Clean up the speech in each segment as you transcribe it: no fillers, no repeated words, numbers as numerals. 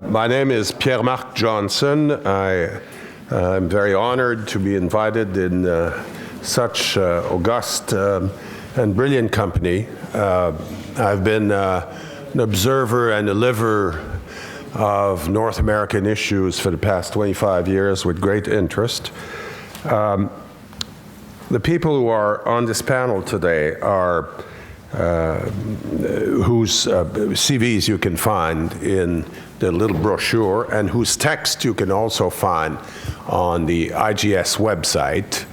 My name is Pierre Marc Johnston. I'm very honored to be invited in such august and brilliant company. I've been an observer and a liver of North American issues for the past 25 years with great interest. The people who are on this panel today are whose CVs you can find in the little brochure and whose text you can also find on the IGS website.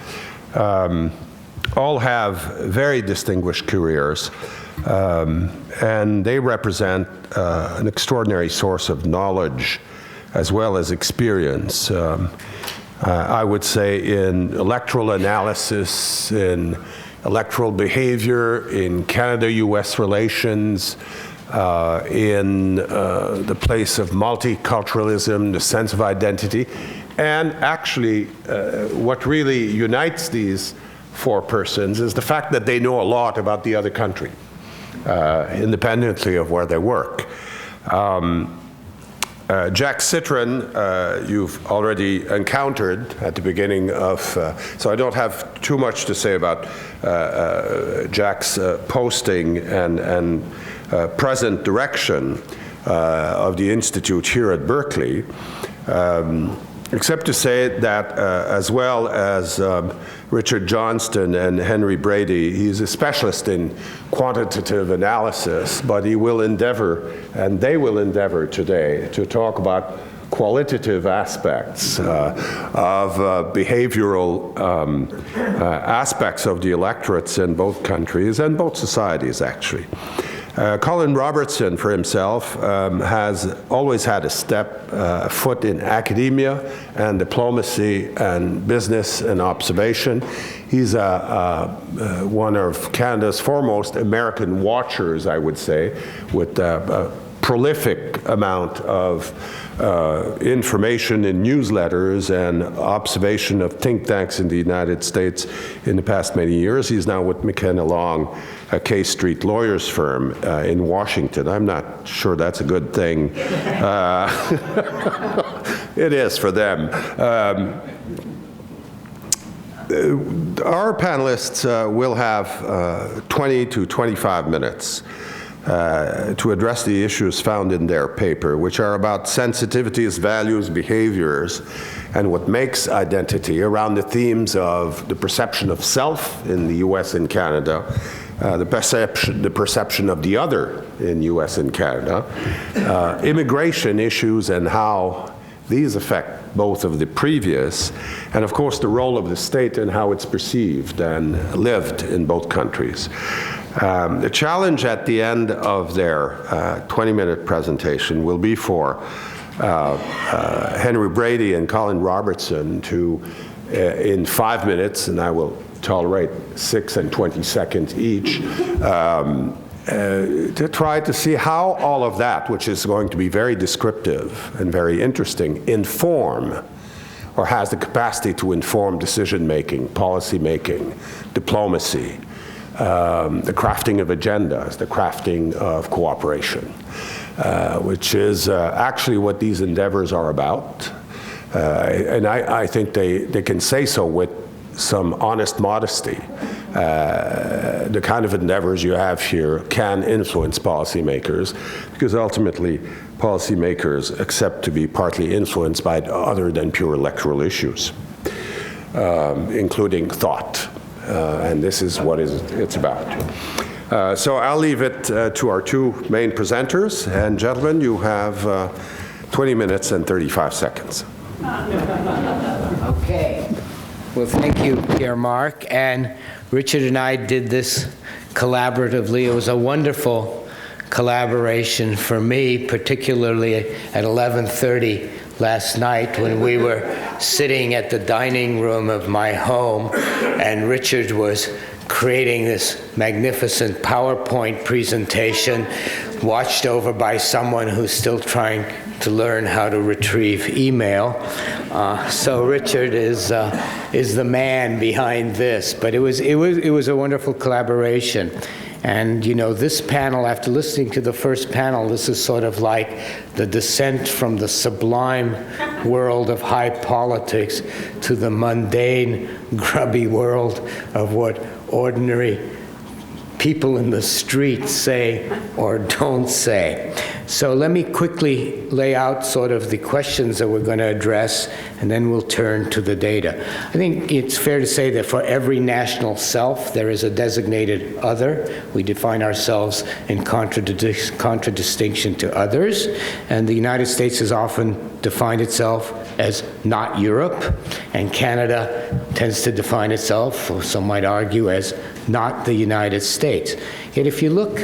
All have very distinguished careers, and they represent an extraordinary source of knowledge as well as experience. I would say in electoral analysis, in electoral behavior, in Canada-US relations, in the place of multiculturalism, the sense of identity, and actually what really unites these four persons is the fact that they know a lot about the other country, independently of where they work. Jack Citrin, you've already encountered at the beginning of, so I don't have too much to say about Jack's posting and present direction of the Institute here at Berkeley, except to say that as well as Richard Johnston and Henry Brady, he's a specialist in quantitative analysis, but he will endeavor, and they will endeavor today, to talk about qualitative aspects of behavioral aspects of the electorates in both countries and both societies, actually. Colin Robertson, for himself, has always had a foot in academia and diplomacy and business and observation. He's one of Canada's foremost American watchers, I would say, with a prolific amount of information in newsletters and observation of think tanks in the United States in the past many years. He's now with McKenna Long, a K Street lawyers firm in Washington. I'm not sure that's a good thing. It is for them. Our panelists will have 20 to 25 minutes to address the issues found in their paper, which are about sensitivities, values, behaviors, and what makes identity around the themes of the perception of self in the US and Canada, the perception of the other in US and Canada, immigration issues and how these affect both of the previous, and of course the role of the state and how it's perceived and lived in both countries. The challenge at the end of their 20-minute presentation will be for Henry Brady and Colin Robertson to, in 5 minutes, and I will tolerate 6 and 20 seconds each, to try to see how all of that, which is going to be very descriptive and very interesting, inform or has the capacity to inform decision-making, policy-making, diplomacy, the crafting of agendas, the crafting of cooperation, which is actually what these endeavors are about. And I think they can say so with some honest modesty. The kind of endeavors you have here can influence policymakers, because ultimately policymakers accept to be partly influenced by other than pure electoral issues, including thought. And this is what it's about. So I'll leave it to our two main presenters. And gentlemen, you have 20 minutes and 35 seconds. Okay. Well, thank you, Pierre Marc. And Richard and I did this collaboratively. It was a wonderful collaboration for me, particularly at 11:30 last night when we were sitting at the dining room of my home and Richard was creating this magnificent PowerPoint presentation watched over by someone who's still trying to learn how to retrieve email. So Richard is the man behind this, but it was a wonderful collaboration. And, you know, this panel, after listening to the first panel, this is sort of like the descent from the sublime world of high politics to the mundane, grubby world of what ordinary people in the street say or don't say. So let me quickly lay out sort of the questions that we're going to address, and then we'll turn to the data. I think it's fair to say that for every national self, there is a designated other. We define ourselves in contradistinction to others, and the United States has often defined itself as not Europe, and Canada tends to define itself, or some might argue, as not the United States. Yet if you look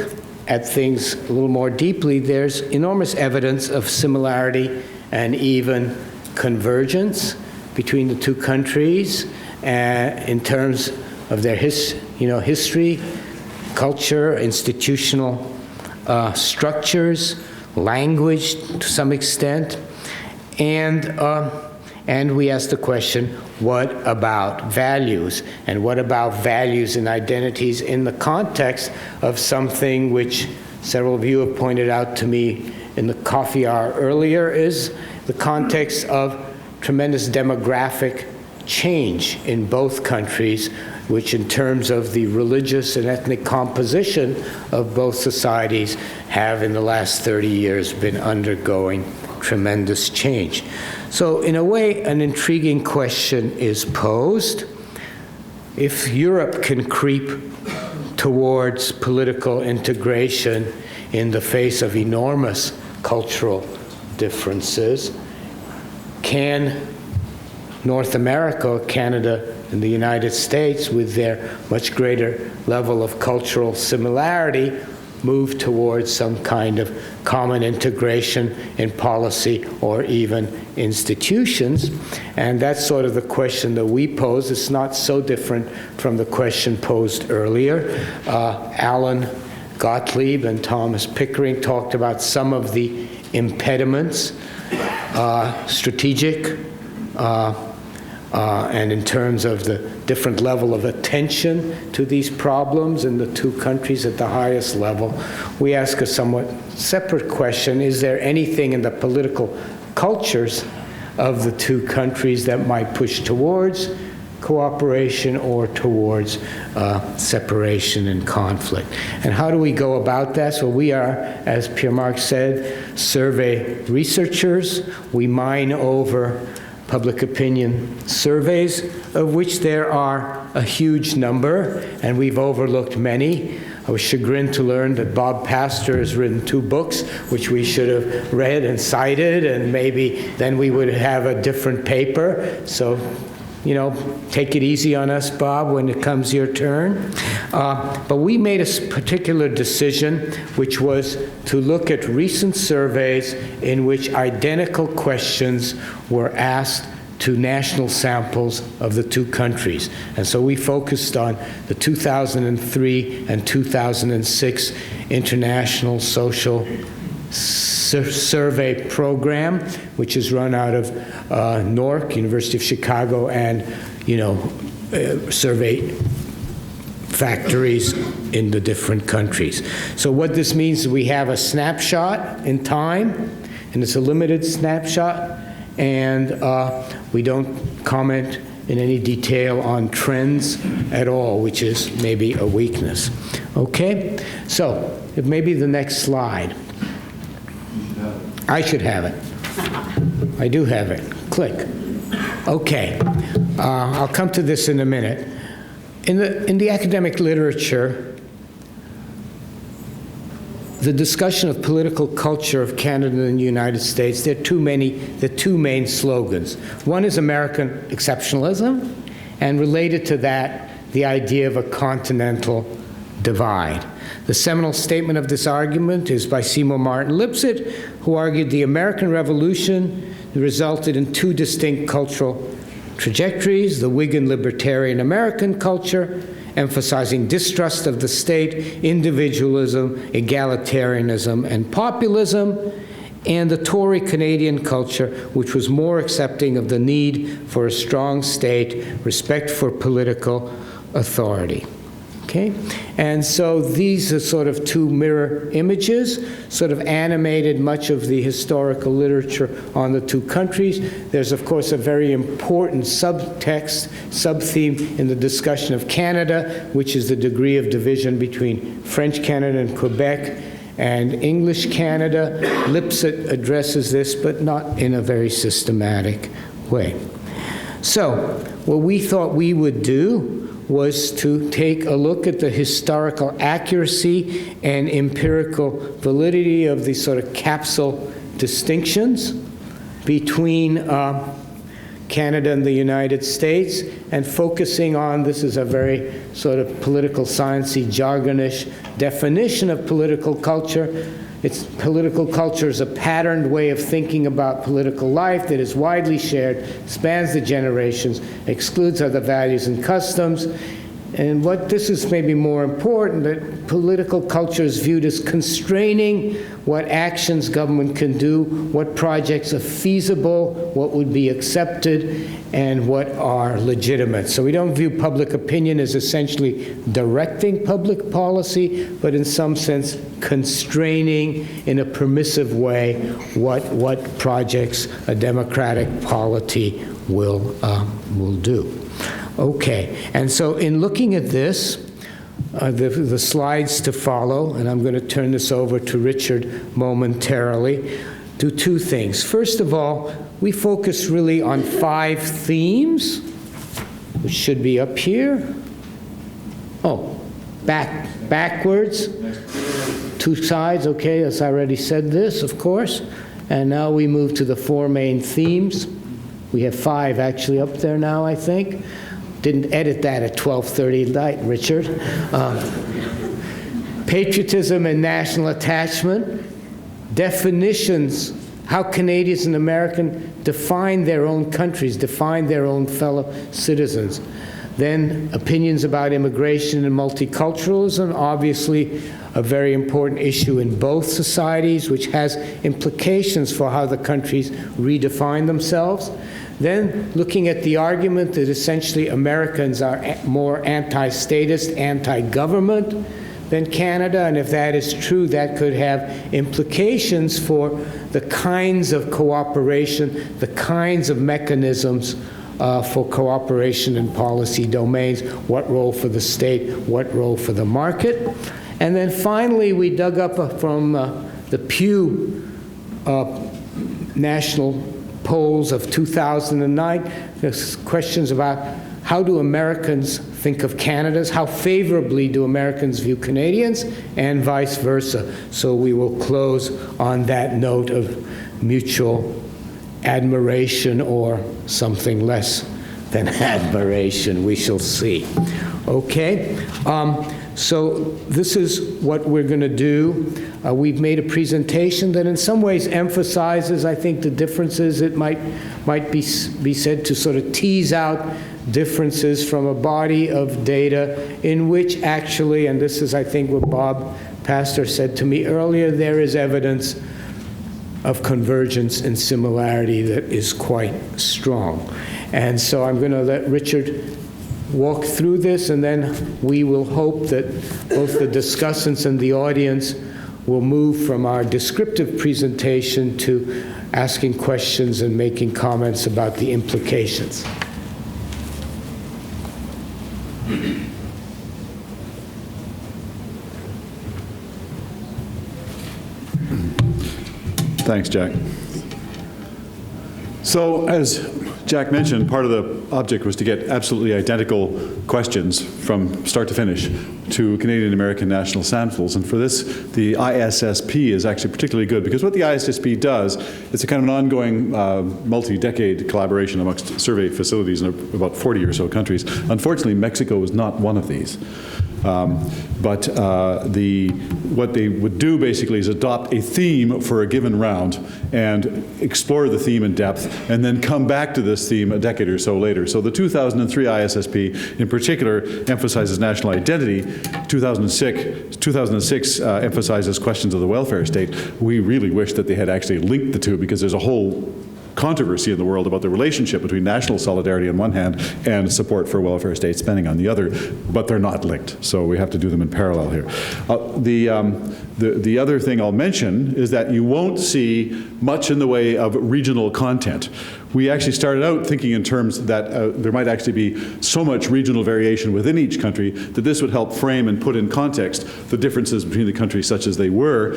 at things a little more deeply, there's enormous evidence of similarity and even convergence between the two countries in terms of their history, culture, institutional structures, language to some extent, and we ask the question, what about values? And what about values and identities in the context of something which several of you have pointed out to me in the coffee hour earlier, is the context of tremendous demographic change in both countries, which in terms of the religious and ethnic composition of both societies have in the last 30 years been undergoing tremendous change. So in a way, an intriguing question is posed. If Europe can creep towards political integration in the face of enormous cultural differences, can North America, Canada, and the United States, with their much greater level of cultural similarity, move towards some kind of common integration in policy or even institutions? And that's sort of the question that we pose. It's not so different from the question posed earlier. Alan Gottlieb and Thomas Pickering talked about some of the impediments, strategic, and in terms of the different level of attention to these problems in the two countries at the highest level. We ask a somewhat separate question: is there anything in the political cultures of the two countries that might push towards cooperation or towards separation and conflict? And how do we go about that? So we are, as Pierre said, survey researchers. We mine over public opinion surveys, of which there are a huge number, and we've overlooked many. I was chagrined to learn that Bob Pastor has written 2 books, which we should have read and cited, and maybe then we would have a different paper. So, you know, take it easy on us, Bob, when it comes your turn. But we made a particular decision, which was to look at recent surveys in which identical questions were asked to national samples of the two countries. And so we focused on the 2003 and 2006 International Social Survey Program, which is run out of NORC, University of Chicago, and, you know, survey factories in the different countries. So what this means is we have a snapshot in time, and it's a limited snapshot, and we don't comment in any detail on trends at all, which is maybe a weakness. Okay? So, maybe the next slide. I should have it. I do have it. Click. Okay. I'll come to this in a minute. In the academic literature, the discussion of political culture of Canada and the United States, there are two main slogans. One is American exceptionalism, and related to that, the idea of a continental divide. The seminal statement of this argument is by Seymour Martin Lipset, who argued the American Revolution resulted in 2 distinct cultural trajectories: the Whig libertarian American culture, emphasizing distrust of the state, individualism, egalitarianism, and populism, and the Tory Canadian culture, which was more accepting of the need for a strong state, respect for political authority. Okay, and so these are sort of two mirror images, sort of animated much of the historical literature on the two countries. There's, of course, a very important subtext, sub-theme in the discussion of Canada, which is the degree of division between French Canada and Quebec and English Canada. Lipset addresses this, but not in a very systematic way. So, what we thought we would do was to take a look at the historical accuracy and empirical validity of the sort of capsule distinctions between Canada and the United States, and focusing on, this is a very sort of political sciencey, jargonish definition of political culture. Political culture is a patterned way of thinking about political life that is widely shared, spans the generations, excludes other values and customs. And what this is maybe more important, that political culture is viewed as constraining what actions government can do, what projects are feasible, what would be accepted, and what are legitimate. So we don't view public opinion as essentially directing public policy, but in some sense constraining in a permissive way what projects a democratic polity will do. Okay, and so in looking at this, the slides to follow, and I'm going to turn this over to Richard momentarily, do two things. First of all, we focus really on 5 themes, which should be up here. Oh, backwards. 2 sides, okay, as I already said this, of course. And now we move to the 4 main themes. We have 5 actually up there now, I think. Didn't edit that at 12:30 night, Richard. Patriotism and national attachment, definitions, how Canadians and Americans define their own countries, define their own fellow citizens. Then opinions about immigration and multiculturalism, obviously a very important issue in both societies, which has implications for how the countries redefine themselves. Then looking at the argument that essentially Americans are more anti-statist, anti-government than Canada, and if that is true, that could have implications for the kinds of cooperation, the kinds of mechanisms for cooperation in policy domains, what role for the state, what role for the market. And then finally, we dug up from the Pew national polls of 2009, there's questions about how do Americans think of Canada's, how favorably do Americans view Canadians, and vice versa. So we will close on that note of mutual admiration or something less than admiration. We shall see. Okay, so this is what we're going to do. We've made a presentation that in some ways emphasizes, I think, the differences. It might be said to sort of tease out differences from a body of data in which actually, and this is, I think, what Bob Pastor said to me earlier, there is evidence of convergence and similarity that is quite strong. And so I'm going to let Richard walk through this, and then we will hope that both the discussants and the audience will move from our descriptive presentation to asking questions and making comments about the implications. Thanks, Jack. So, as Jack mentioned, part of the object was to get absolutely identical questions from start to finish to Canadian American national samples. And for this, the ISSP is actually particularly good, because what the ISSP does, it's a kind of an ongoing multi-decade collaboration amongst survey facilities in about 40 or so countries. Unfortunately, Mexico is not one of these. What they would do basically is adopt a theme for a given round and explore the theme in depth, and then come back to this theme a decade or so later. So the 2003 ISSP in particular emphasizes national identity. 2006 emphasizes questions of the welfare state. We really wish that they had actually linked the two, because there's a whole controversy in the world about the relationship between national solidarity on one hand and support for welfare state spending on the other, but they're not linked. So we have to do them in parallel here. The other thing I'll mention is that you won't see much in the way of regional content. We actually started out thinking in terms that there might actually be so much regional variation within each country that this would help frame and put in context the differences between the countries such as they were.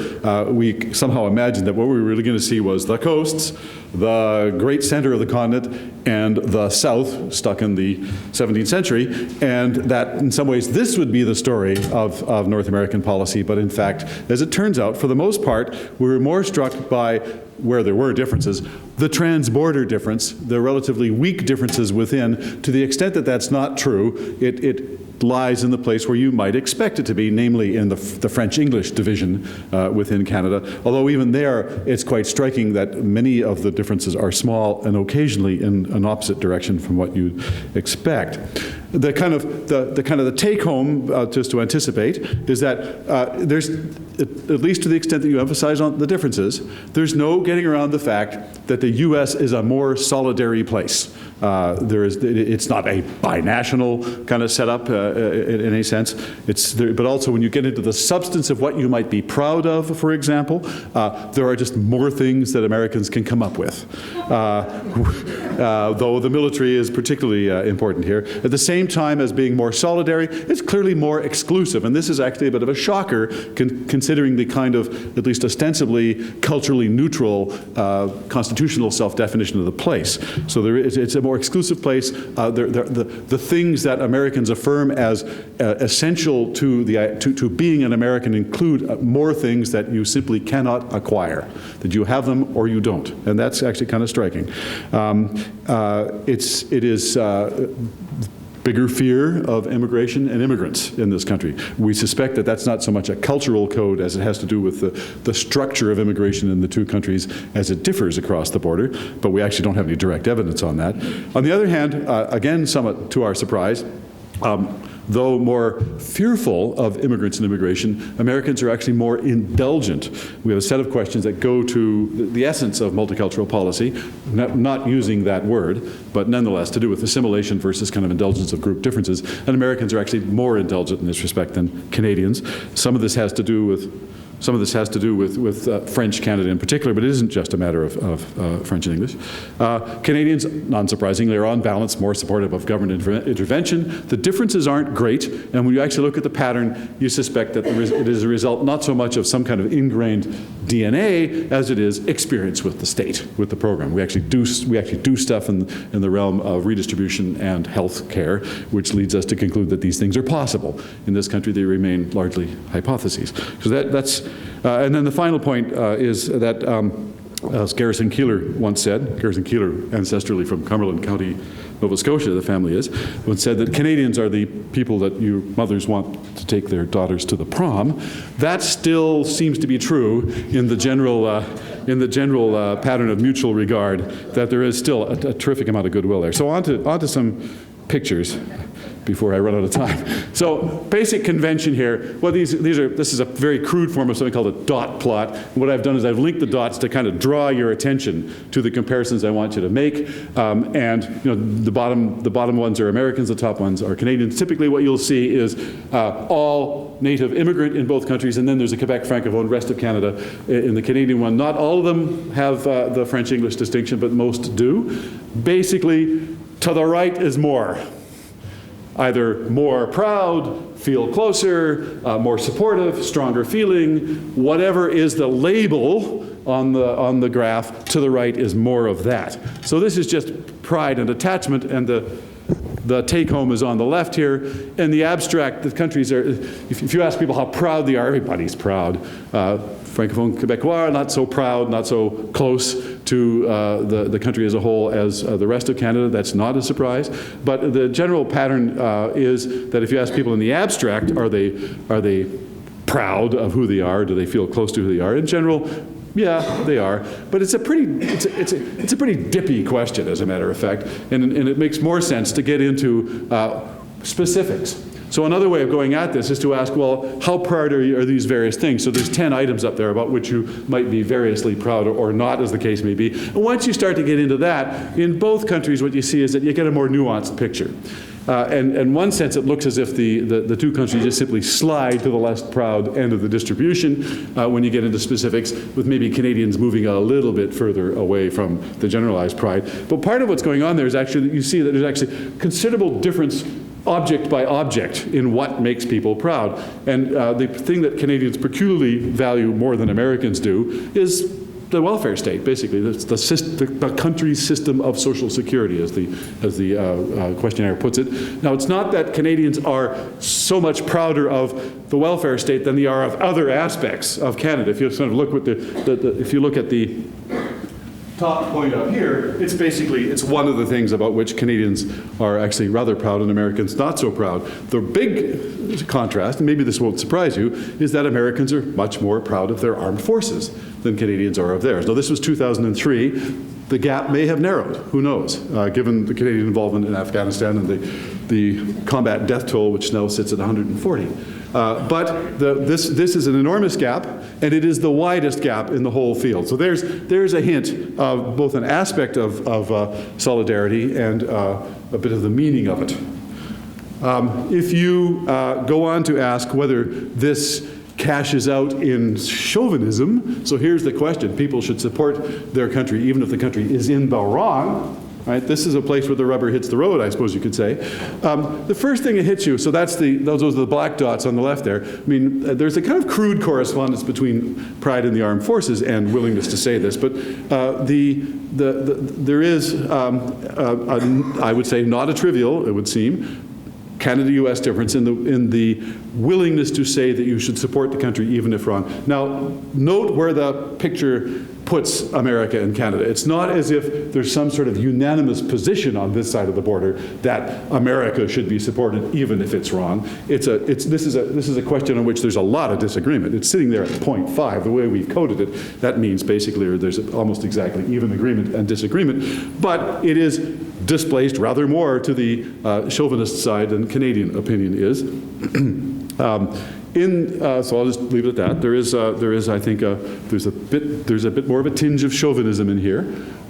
We somehow imagined that what we were really going to see was the coasts, the great center of the continent, and the south, stuck in the 17th century, and that in some ways this would be the story of North American policy. But in fact, as it turns out, for the most part, we were more struck by, where there were differences, the trans-border difference, the relatively weak differences within. To the extent that that's not true, it lies in the place where you might expect it to be, namely in the French-English division within Canada. Although even there, it's quite striking that many of the differences are small and occasionally in an opposite direction from what you expect. The kind of the take-home, just to anticipate, is that there's, at least to the extent that you emphasize on the differences, there's no getting around the fact that the U.S. is a more solidary place. It's not a binational kind of setup in any sense. But also when you get into the substance of what you might be proud of, for example, there are just more things that Americans can come up with. Though the military is particularly important here. At the same time as being more solidary, it's clearly more exclusive. And this is actually a bit of a shocker considering the kind of, at least ostensibly, culturally neutral constitutional self-definition of the place. So it's a more exclusive place. The things that Americans affirm as essential to being an American include more things that you simply cannot acquire, that you have them or you don't. And that's actually kind of striking. It is bigger fear of immigration and immigrants in this country. We suspect that that's not so much a cultural code as it has to do with the structure of immigration in the two countries as it differs across the border, but we actually don't have any direct evidence on that. On the other hand, again, somewhat to our surprise, though more fearful of immigrants and immigration, Americans are actually more indulgent. We have a set of questions that go to the essence of multicultural policy, not using that word, but nonetheless to do with assimilation versus kind of indulgence of group differences. And Americans are actually more indulgent in this respect than Canadians. Some of this has to do with French Canada in particular, but it isn't just a matter of French and English. Canadians, non-surprisingly, are on balance more supportive of government intervention. The differences aren't great, and when you actually look at the pattern, you suspect that it is a result not so much of some kind of ingrained DNA as it is experience with the state, with the program. We actually do stuff in the realm of redistribution and health care, which leads us to conclude that these things are possible. In this country, they remain largely hypotheses. So that's and then the final point is that, as Garrison Keillor once said, Garrison Keillor, ancestrally from Cumberland County, Nova Scotia, the family is, once said that Canadians are the people that you mothers want to take their daughters to the prom. That still seems to be true in the general pattern of mutual regard, that there is still a terrific amount of goodwill there. So on to some pictures before I run out of time. So basic convention here. Well, this is a very crude form of something called a dot plot. And what I've done is I've linked the dots to kind of draw your attention to the comparisons I want you to make. And the bottom ones are Americans, the top ones are Canadians. Typically what you'll see is all native immigrant in both countries, and then there's a Quebec Francophone, rest of Canada in the Canadian one. Not all of them have the French-English distinction, but most do. Basically, to the right is more. Either more proud, feel closer, more supportive, stronger feeling, whatever is the label on the graph, to the right is more of that. So this is just pride and attachment, and the take-home is on the left here. In the abstract, the countries are, if you ask people how proud they are, everybody's proud. Francophone Quebecois, not so proud, not so close to the country as a whole as the rest of Canada. That's not a surprise. But the general pattern is that if you ask people in the abstract, are they proud of who they are? Do they feel close to who they are? In general, yeah, they are. But it's a pretty dippy question, as a matter of fact, and it makes more sense to get into specifics. So another way of going at this is to ask, well, how proud are these various things? So there's 10 items up there about which you might be variously proud or not, as the case may be. And once you start to get into that, in both countries what you see is that you get a more nuanced picture. And in one sense, it looks as if the two countries just simply slide to the less proud end of the distribution when you get into specifics, with maybe Canadians moving a little bit further away from the generalized pride. But part of what's going on there is actually that you see that there's actually considerable difference object by object in what makes people proud. And the thing that Canadians peculiarly value more than Americans do is the welfare state, basically. The country's system of social security, as the questionnaire puts it. Now, it's not that Canadians are so much prouder of the welfare state than they are of other aspects of Canada. If you sort of look with if you look at the top point up here, it's one of the things about which Canadians are actually rather proud and Americans not so proud. The big contrast, and maybe this won't surprise you, is that Americans are much more proud of their armed forces than Canadians are of theirs. Now, this was 2003. The gap may have narrowed, who knows, given the Canadian involvement in Afghanistan and the combat death toll, which now sits at 140. But this is an enormous gap, and it is the widest gap in the whole field. So there's a hint of both an aspect of solidarity and a bit of the meaning of it. If you go on to ask whether this cashes out in chauvinism, so here's the question: people should support their country even if the country is in the wrong. Right? This is a place where the rubber hits the road, I suppose you could say. The first thing it hits you, so those are the black dots on the left there. I mean, there's a kind of crude correspondence between pride in the armed forces and willingness to say this, but there is, I would say, not a trivial, it would seem, Canada-U.S. difference in the willingness to say that you should support the country even if wrong. Now, note where the picture puts America and Canada. It's not as if there's some sort of unanimous position on this side of the border that America should be supported even if it's wrong. This is a question on which there's a lot of disagreement. It's sitting there at 0.5. The way we've coded it, that means basically there's almost exactly even agreement and disagreement, but it is displaced rather more to the chauvinist side than Canadian opinion is. So I'll just leave it at that. There is, I think, there's a bit more of a tinge of chauvinism in here,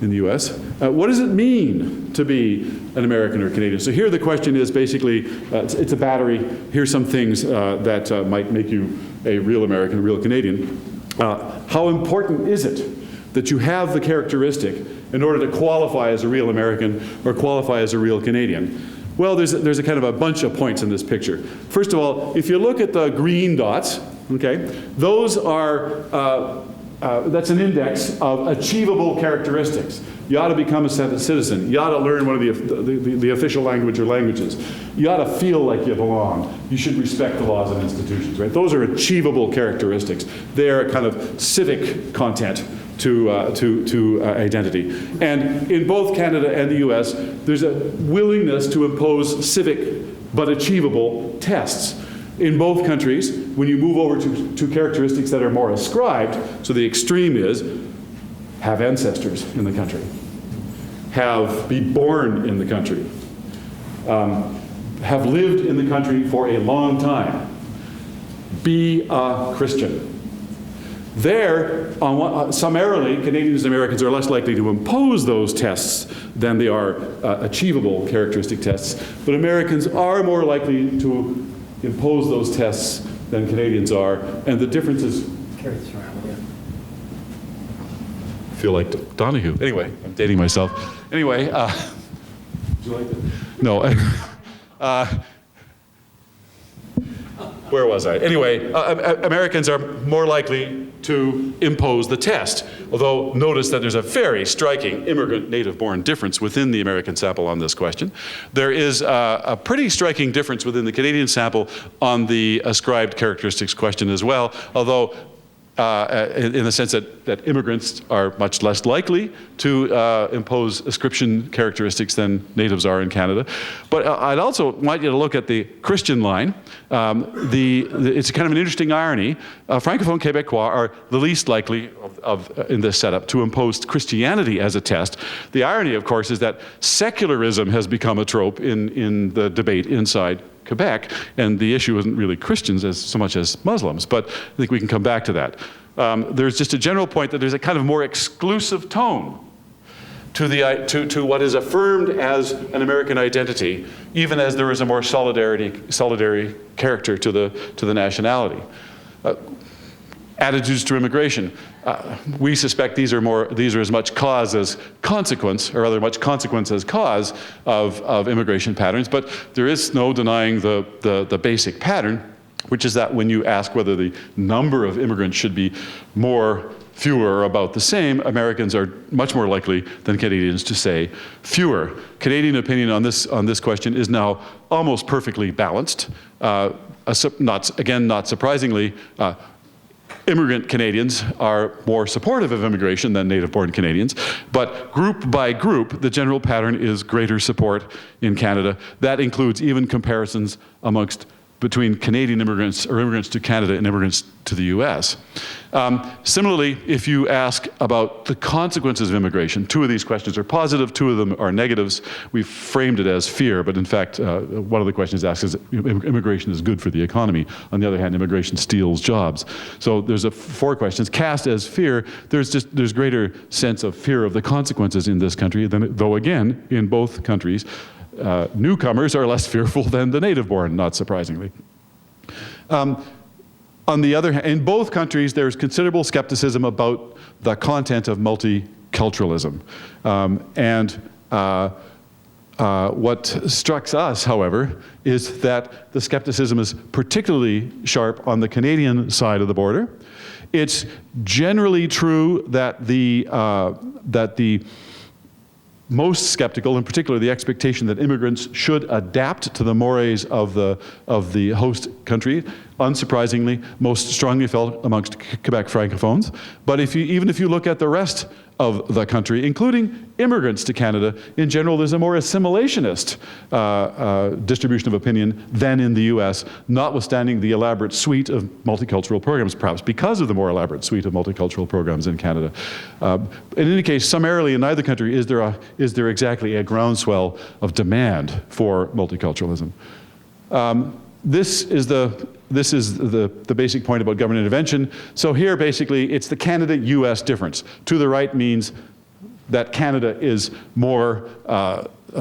in the U.S. What does it mean to be an American or Canadian? So here the question is basically, it's a battery. Here's some things that might make you a real American, a real Canadian. How important is it that you have the characteristic in order to qualify as a real American or qualify as a real Canadian? Well, there's a kind of a bunch of points in this picture. First of all, if you look at the green dots, okay, those are, that's an index of achievable characteristics. You ought to become a citizen. You ought to learn one of the official language or languages. You ought to feel like you belong. You should respect the laws and institutions, right? Those are achievable characteristics. They're a kind of civic content to identity. And in both Canada and the U.S., there's a willingness to impose civic but achievable tests. In both countries, when you move over to characteristics that are more ascribed, so the extreme is have ancestors in the country, be born in the country, have lived in the country for a long time, be a Christian. There, summarily, Canadians and Americans are less likely to impose those tests than they are achievable characteristic tests, but Americans are more likely to impose those tests than Canadians are, and the difference is carries around. Yeah. I feel like Donahue. Anyway, I'm dating myself. Anyway, would you like that? No. Where was I? Anyway, Americans are more likely to impose the test. Although notice that there's a very striking immigrant native-born difference within the American sample on this question. There is a pretty striking difference within the Canadian sample on the ascribed characteristics question as well, although in the sense that immigrants are much less likely to impose ascription characteristics than natives are in Canada. But I'd also want you to look at the Christian line. It's kind of an interesting irony. Francophone Quebecois are the least likely in this setup to impose Christianity as a test. The irony, of course, is that secularism has become a trope in the debate inside Quebec, and the issue isn't really Christians as so much as Muslims, but I think we can come back to that. There's just a general point that there's a kind of more exclusive tone to what is affirmed as an American identity, even as there is a more solidary character to the nationality. Attitudes to immigration. We suspect these are as much cause as consequence, or rather much consequence as cause of immigration patterns, but there is no denying the basic pattern, which is that when you ask whether the number of immigrants should be more, fewer, or about the same, Americans are much more likely than Canadians to say fewer. Canadian opinion on this question is now almost perfectly balanced. Not surprisingly, immigrant Canadians are more supportive of immigration than native-born Canadians, but group by group, the general pattern is greater support in Canada. That includes even comparisons between Canadian immigrants or immigrants to Canada and immigrants to the US. Similarly, if you ask about the consequences of immigration, two of these questions are positive, two of them are negatives. We've framed it as fear, but in fact, one of the questions asked is immigration is good for the economy. On the other hand, immigration steals jobs. So there's 4 questions. Cast as fear, there's greater sense of fear of the consequences in this country, though again, in both countries, newcomers are less fearful than the native-born, not surprisingly. On the other hand, in both countries, there's considerable skepticism about the content of multiculturalism. What strikes us, however, is that the skepticism is particularly sharp on the Canadian side of the border. It's generally true that the most skeptical, in particular the expectation that immigrants should adapt to the mores of the host country, unsurprisingly, most strongly felt amongst Quebec francophones. But even if you look at the rest of the country, including immigrants to Canada, in general, there's a more assimilationist distribution of opinion than in the US, notwithstanding the elaborate suite of multicultural programs, perhaps because of the more elaborate suite of multicultural programs in Canada. In any case, summarily, in neither country is there exactly a groundswell of demand for multiculturalism. This is the basic point about government intervention. So here, basically, it's the Canada-US difference. To the right means that Canada is more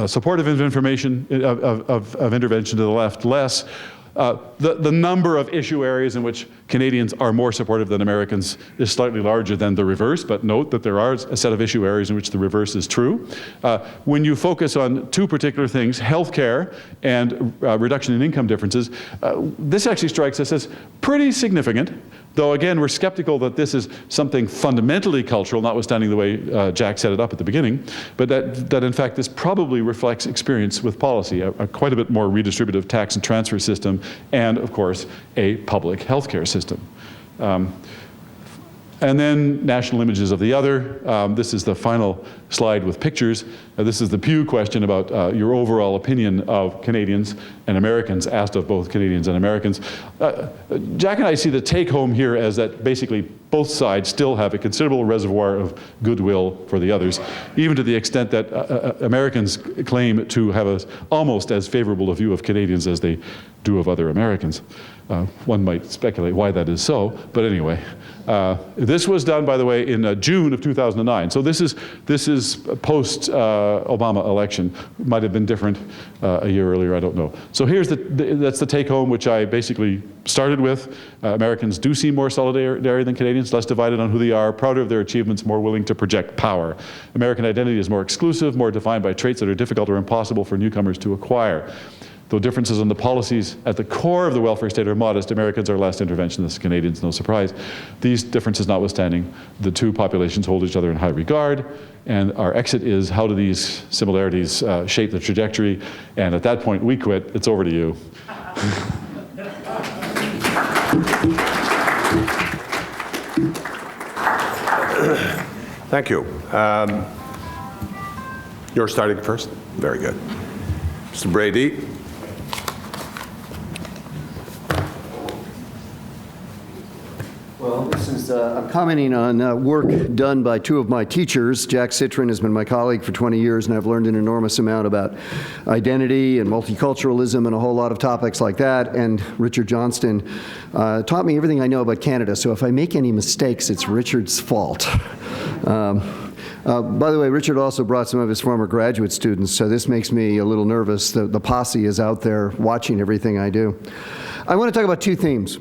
supportive of information, of intervention. To the left, less. The number of issue areas in which Canadians are more supportive than Americans is slightly larger than the reverse, but note that there are a set of issue areas in which the reverse is true. When you focus on 2 particular things, healthcare and reduction in income differences, this actually strikes us as pretty significant, though again, we're skeptical that this is something fundamentally cultural, notwithstanding the way Jack set it up at the beginning, but that in fact this probably reflects experience with policy, a quite a bit more redistributive tax and transfer system, and of course, a public healthcare system. And then national images of the other. This is the final slide with pictures. This is the Pew question about your overall opinion of Canadians and Americans, asked of both Canadians and Americans. Jack and I see the take home here as that basically both sides still have a considerable reservoir of goodwill for the others, even to the extent that Americans claim to have almost as favorable a view of Canadians as they do of other Americans. One might speculate why that is so, but anyway. This was done, by the way, in June of 2009. So this is post Obama election. Might have been different a year earlier, I don't know. So here's that's the take home, which I basically started with. Americans do seem more solidary than Canadians, less divided on who they are, prouder of their achievements, more willing to project power. American identity is more exclusive, more defined by traits that are difficult or impossible for newcomers to acquire. Though differences in the policies at the core of the welfare state are modest, Americans are less interventionist, Canadians, no surprise. These differences notwithstanding, the 2 populations hold each other in high regard, and our exit is, how do these similarities shape the trajectory? And at that point, we quit. It's over to you. Thank you. You're starting first? Very good. Mr. Brady. Well, I'm commenting on work done by two of my teachers. Jack Citrin has been my colleague for 20 years, and I've learned an enormous amount about identity and multiculturalism and a whole lot of topics like that. And Richard Johnston taught me everything I know about Canada, so if I make any mistakes, it's Richard's fault. By the way, Richard also brought some of his former graduate students, so this makes me a little nervous. The posse is out there watching everything I do. I want to talk about two themes.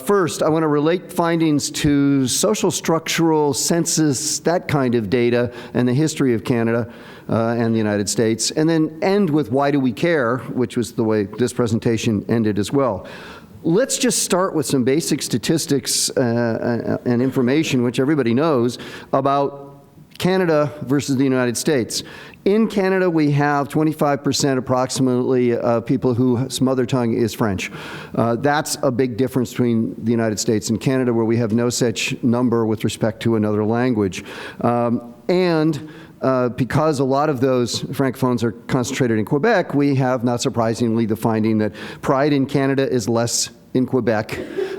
First, I want to relate findings to social structural census, that kind of data, and the history of Canada and the United States, and then end with why do we care, which was the way this presentation ended as well. Let's just start with some basic statistics and information, which everybody knows, about Canada versus the United States. In Canada, we have 25% approximately of people whose mother tongue is French. That's a big difference between the United States and Canada, where we have no such number with respect to another language. Because a lot of those francophones are concentrated in Quebec, we have, not surprisingly, the finding that pride in Canada is less in Quebec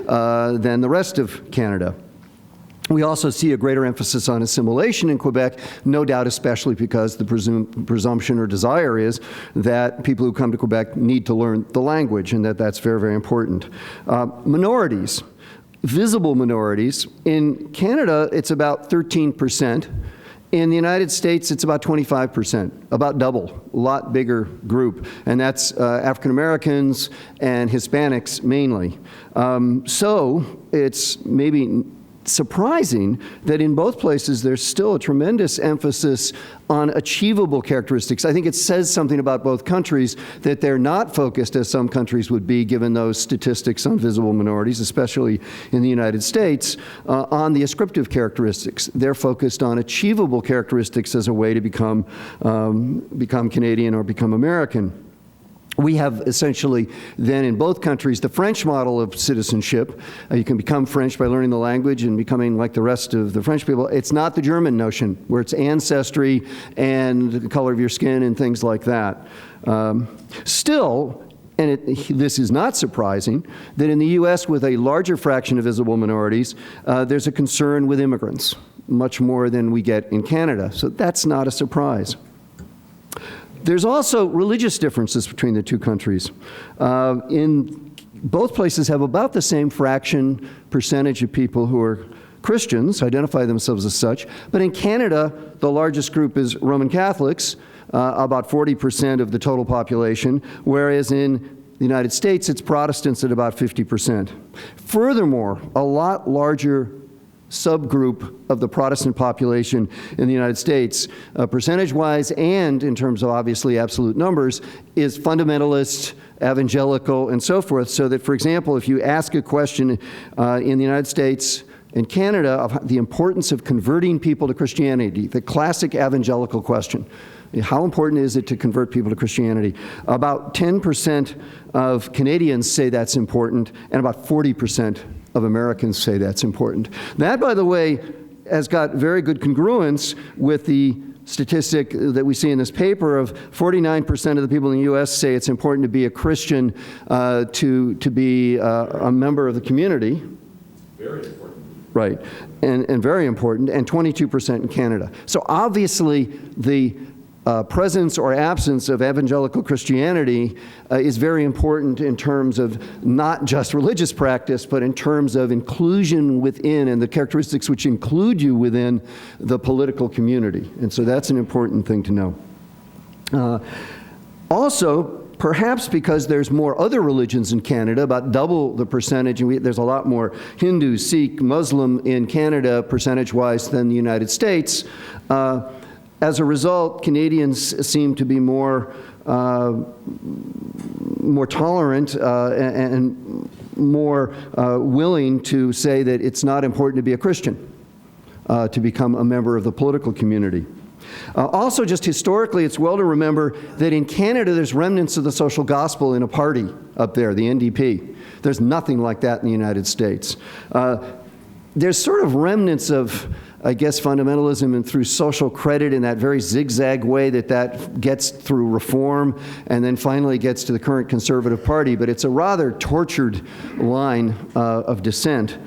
than the rest of Canada. We also see a greater emphasis on assimilation in Quebec, no doubt especially because the presumption or desire is that people who come to Quebec need to learn the language, and that's very, very important. Minorities, visible minorities. In Canada, it's about 13%. In the United States, it's about 25%, about double, a lot bigger group, and that's African Americans and Hispanics mainly. So it's maybe surprising that in both places there's still a tremendous emphasis on achievable characteristics. I think it says something about both countries that they're not focused, as some countries would be, given those statistics on visible minorities, especially in the United States, on the ascriptive characteristics. They're focused on achievable characteristics as a way to become Canadian or become American. We have essentially then in both countries the French model of citizenship. You can become French by learning the language and becoming like the rest of the French people. It's not the German notion where it's ancestry and the color of your skin and things like that. Still, and this is not surprising, that in the U.S. with a larger fraction of visible minorities, there's a concern with immigrants, much more than we get in Canada. So that's not a surprise. There's also religious differences between the two countries. In both places have about the same percentage of people who are Christians, identify themselves as such, but in Canada, the largest group is Roman Catholics, about 40% of the total population, whereas in the United States, it's Protestants at about 50%. Furthermore, a lot larger subgroup of the Protestant population in the United States, percentage-wise and in terms of obviously absolute numbers, is fundamentalist, evangelical, and so forth. So that, for example, if you ask a question in the United States and Canada of the importance of converting people to Christianity, the classic evangelical question, how important is it to convert people to Christianity? About 10% of Canadians say that's important, and about 40% of Americans say that's important. That, by the way, has got very good congruence with the statistic that we see in this paper of 49% of the people in the U.S. say it's important to be a Christian to be a member of the community. Very important. Right, and very important, and 22% in Canada. So obviously the presence or absence of evangelical Christianity is very important in terms of not just religious practice, but in terms of inclusion within and the characteristics which include you within the political community. And so that's an important thing to know. Also, perhaps because there's more other religions in Canada, about double the percentage, and there's a lot more Hindu, Sikh, Muslim in Canada percentage-wise than the United States. As a result, Canadians seem to be more tolerant and more willing to say that it's not important to be a Christian, to become a member of the political community. Also, just historically, it's well to remember that in Canada, there's remnants of the social gospel in a party up there, the NDP. There's nothing like that in the United States. There's sort of remnants of I guess, fundamentalism and through social credit in that very zigzag way that gets through reform and then finally gets to the current Conservative Party. But it's a rather tortured line of dissent.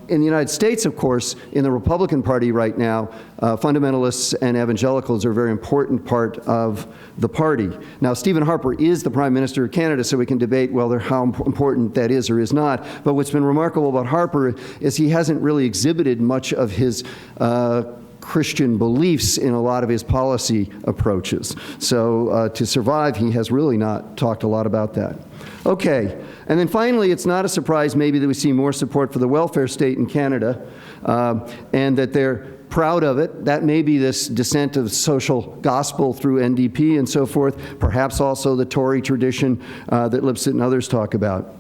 In the United States, of course, in the Republican Party right now, fundamentalists and evangelicals are a very important part of the party. Now, Stephen Harper is the Prime Minister of Canada, so we can debate whether how important that is or is not. But what's been remarkable about Harper is he hasn't really exhibited much of his Christian beliefs in a lot of his policy approaches. So to survive, he has really not talked a lot about that. Okay, and then finally, it's not a surprise maybe that we see more support for the welfare state in Canada, and that they're proud of it. That may be this descent of social gospel through NDP and so forth, perhaps also the Tory tradition that Lipset and others talk about.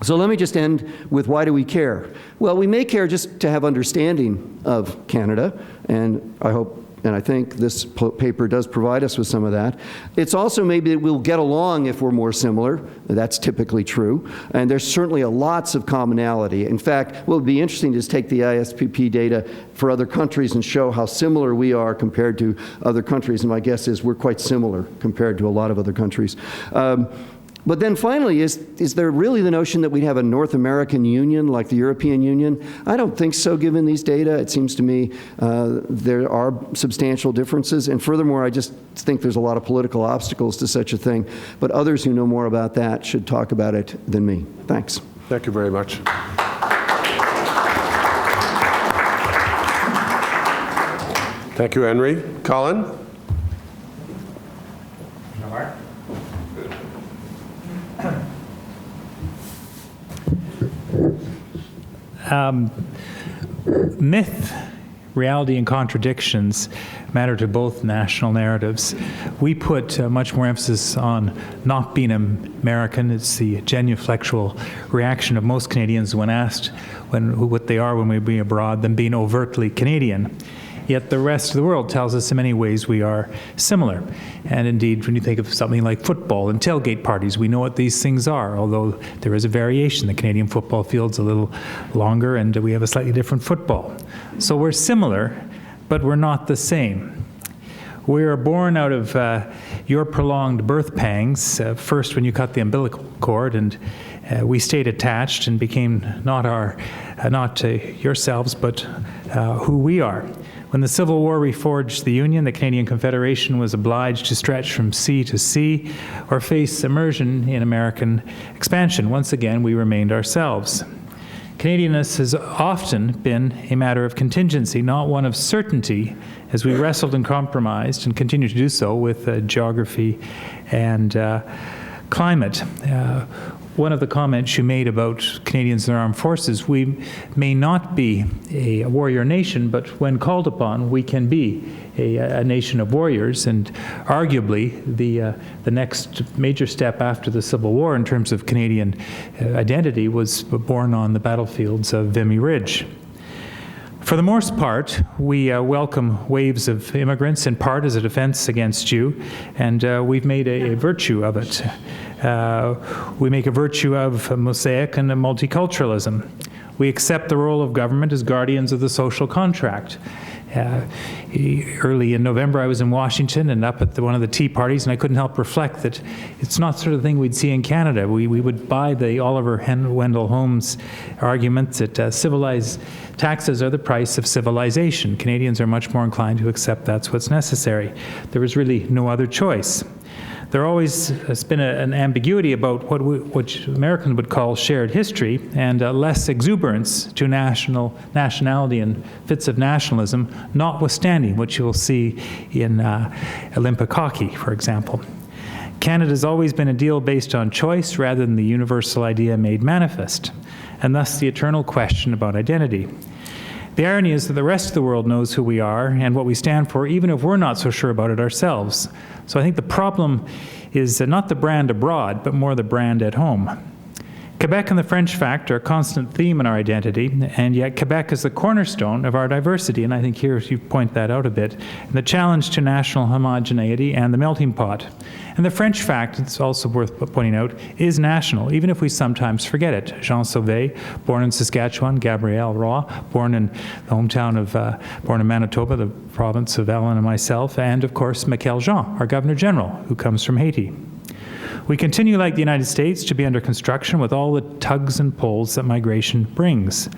So let me just end with why do we care? Well, we may care just to have understanding of Canada, and I hope and I think this paper does provide us with some of that. It's also maybe that we'll get along if we're more similar. That's typically true. And there's certainly lots of commonality. In fact, what would be interesting is take the ISPP data for other countries and show how similar we are compared to other countries. And my guess is we're quite similar compared to a lot of other countries. But then finally, is there really the notion that we'd have a North American Union like the European Union? I don't think so, given these data. It seems to me there are substantial differences. And furthermore, I just think there's a lot of political obstacles to such a thing. But others who know more about that should talk about it than me. Thanks. Thank you very much. Thank you, Henry. Colin? Marc? Myth, reality, and contradictions matter to both national narratives. We put much more emphasis on not being American. It's the genuflectual reaction of most Canadians when asked what they are when we be abroad than being overtly Canadian. Yet the rest of the world tells us in many ways we are similar. And indeed, when you think of something like football and tailgate parties, we know what these things are, although there is a variation. The Canadian football field's a little longer and we have a slightly different football. So we're similar, but we're not the same. We are born out of your prolonged birth pangs, first when you cut the umbilical cord, and we stayed attached and became not yourselves, but who we are. When the Civil War reforged the Union, the Canadian Confederation was obliged to stretch from sea to sea or face immersion in American expansion. Once again, we remained ourselves. Canadianness has often been a matter of contingency, not one of certainty, as we wrestled and compromised and continue to do so with geography and climate. One of the comments you made about Canadians in the armed forces, we may not be a warrior nation, but when called upon, we can be a nation of warriors. And arguably, the next major step after the Civil War in terms of Canadian identity was born on the battlefields of Vimy Ridge. For the most part, we welcome waves of immigrants, in part as a defense against you, and we've made a virtue of it. We make a virtue of mosaic and multiculturalism. We accept the role of government as guardians of the social contract. Early in November, I was in Washington and up at one of the tea parties, and I couldn't help reflect that it's not the sort of thing we'd see in Canada. We would buy the Oliver Wendell Holmes argument that civilized taxes are the price of civilization. Canadians are much more inclined to accept that's what's necessary. There was really no other choice. There always has been an ambiguity about what Americans would call shared history and less exuberance to nationality and fits of nationalism, notwithstanding what you'll see in Olympic hockey, for example. Canada's always been a deal based on choice rather than the universal idea made manifest, and thus the eternal question about identity. The irony is that the rest of the world knows who we are and what we stand for, even if we're not so sure about it ourselves. So I think the problem is not the brand abroad, but more the brand at home. Quebec and the French fact are a constant theme in our identity, and yet Quebec is the cornerstone of our diversity, and I think here you point that out a bit, and the challenge to national homogeneity and the melting pot. And the French fact, it's also worth pointing out, is national, even if we sometimes forget it. Jean Sauvé, born in Saskatchewan, Gabrielle Roy, born in the hometown of, born in Manitoba, the province of Ellen and myself, and of course, Michael Jean, our Governor General, who comes from Haiti. We continue, like the United States, to be under construction with all the tugs and pulls that migration brings.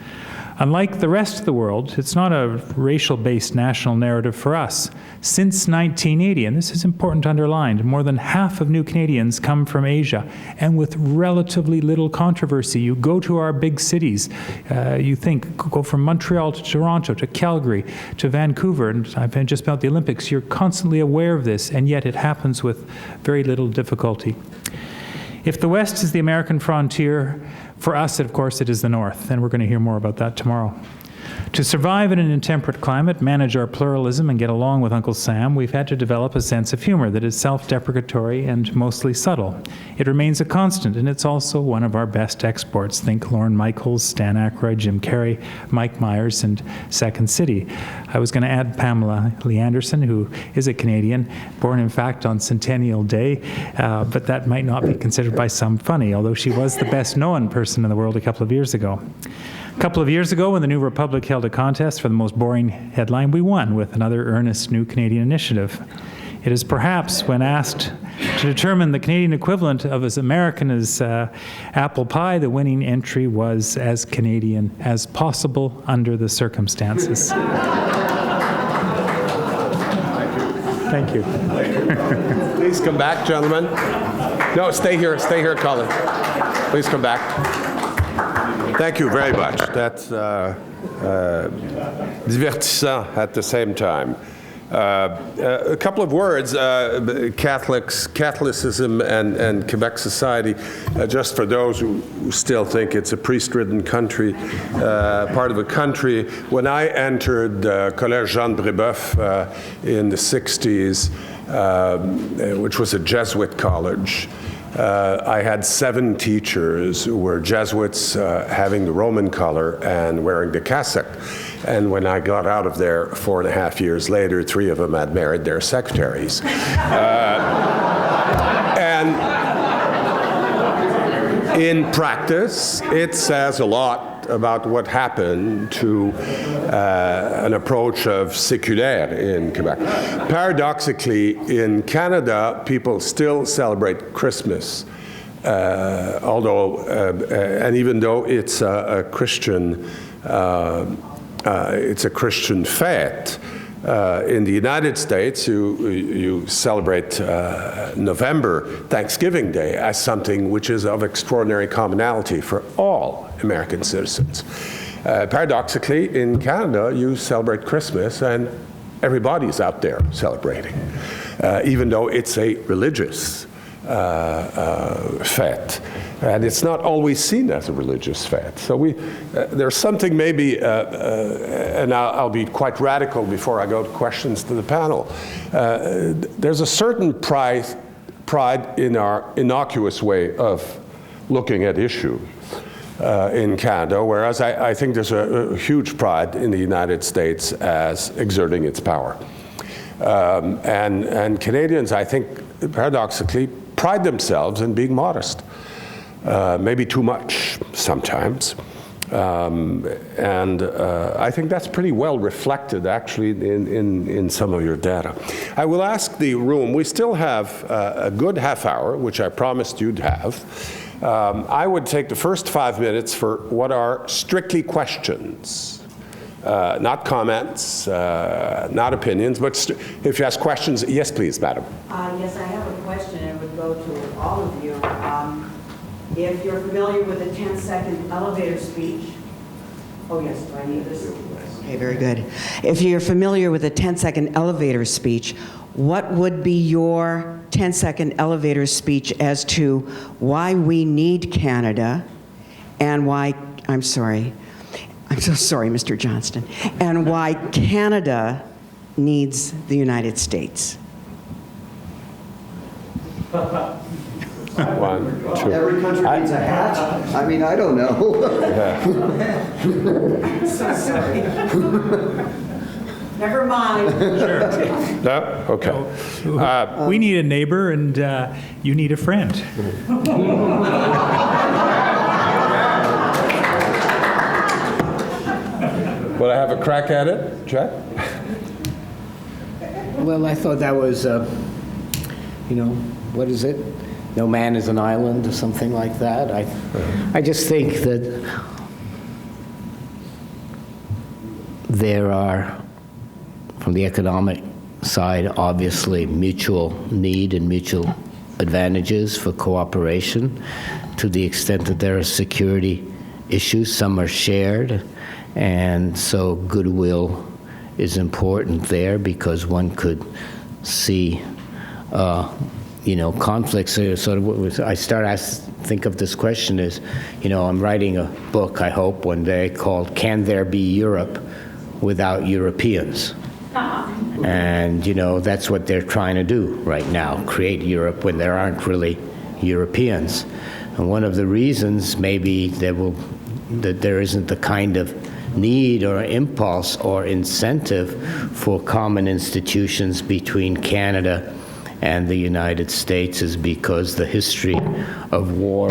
Unlike the rest of the world, it's not a racial-based national narrative for us. Since 1980, and this is important to underline, more than half of new Canadians come from Asia, and with relatively little controversy. You go to our big cities, you think, go from Montreal to Toronto, to Calgary, to Vancouver, and I've just about the Olympics, you're constantly aware of this, and yet it happens with very little difficulty. If the West is the American frontier, for us, of course, it is the North, and we're going to hear more about that tomorrow. To survive in an intemperate climate, manage our pluralism, and get along with Uncle Sam, we've had to develop a sense of humor that is self-deprecatory and mostly subtle. It remains a constant, and it's also one of our best exports. Think Lorne Michaels, Stan Aykroyd, Jim Carrey, Mike Myers, and Second City. I was going to add Pamela Lee Anderson, who is a Canadian, born in fact on Centennial Day, but that might not be considered by some funny, although she was the best known person in the world a couple of years ago. A couple of years ago, when the New Republic held a contest for the most boring headline, we won with another earnest new Canadian initiative. It is perhaps when asked to determine the Canadian equivalent of as American as apple pie, the winning entry was as Canadian as possible under the circumstances. Thank you. Please come back, gentlemen. No, stay here, Colin. Please come back. Thank you very much. That's divertissant at the same time. A couple of words, Catholicism and Quebec society, just for those who still think it's a priest-ridden country, part of a country. When I entered Collège Jean Brébeuf in the 60s, which was a Jesuit college, I had 7 teachers who were Jesuits, having the Roman color and wearing the cassock. And when I got out of there 4.5 years later, 3 of them had married their secretaries. And in practice, it says a lot about what happened to an approach of séculaire in Quebec. Paradoxically, in Canada, people still celebrate Christmas, although, and even though it's a Christian, it's a Christian fete. In the United States, you celebrate November, Thanksgiving Day, as something which is of extraordinary commonality for all American citizens. Paradoxically, in Canada, you celebrate Christmas and everybody's out there celebrating, even though it's a religious fete. And it's not always seen as a religious fete. So there's something maybe, and I'll be quite radical before I go to questions to the panel. There's a certain pride in our innocuous way of looking at issues in Canada, whereas I think there's a huge pride in the United States as exerting its power. And Canadians, I think, paradoxically, pride themselves in being modest. Maybe too much sometimes. And I think that's pretty well reflected, actually, in some of your data. I will ask the room, we still have a good half hour, which I promised you'd have. I would take the first 5 minutes for what are strictly questions. Not comments, not opinions, but if you ask questions, yes, please, madam. Yes, I have a question, and it would go to all of you. If you're familiar with the 10-second elevator speech, oh yes, do I need this? Okay, very good. If you're familiar with the 10-second elevator speech, what would be your 10-second elevator speech as to why we need Canada and why, I'm so sorry, Mr. Johnston, and why Canada needs the United States? 1, 2. Every country needs a hat? I mean, I don't know. Never mind. No? Okay. We need a neighbor, and you need a friend. Will I have a crack at it, Jack? Well, I thought that was, what is it? No man is an island or something like that. I just think that there are, from the economic side, obviously mutual need and mutual advantages for cooperation to the extent that there are security issues. Some are shared, and so goodwill is important there because one could see, conflicts. Sort of, I think of this question as, I'm writing a book, I hope, one day called "Can There Be Europe Without Europeans?" And, that's what they're trying to do right now, create Europe when there aren't really Europeans. And one of the reasons maybe that there isn't the kind of need or impulse or incentive for common institutions between Canada and the United States is because the history of war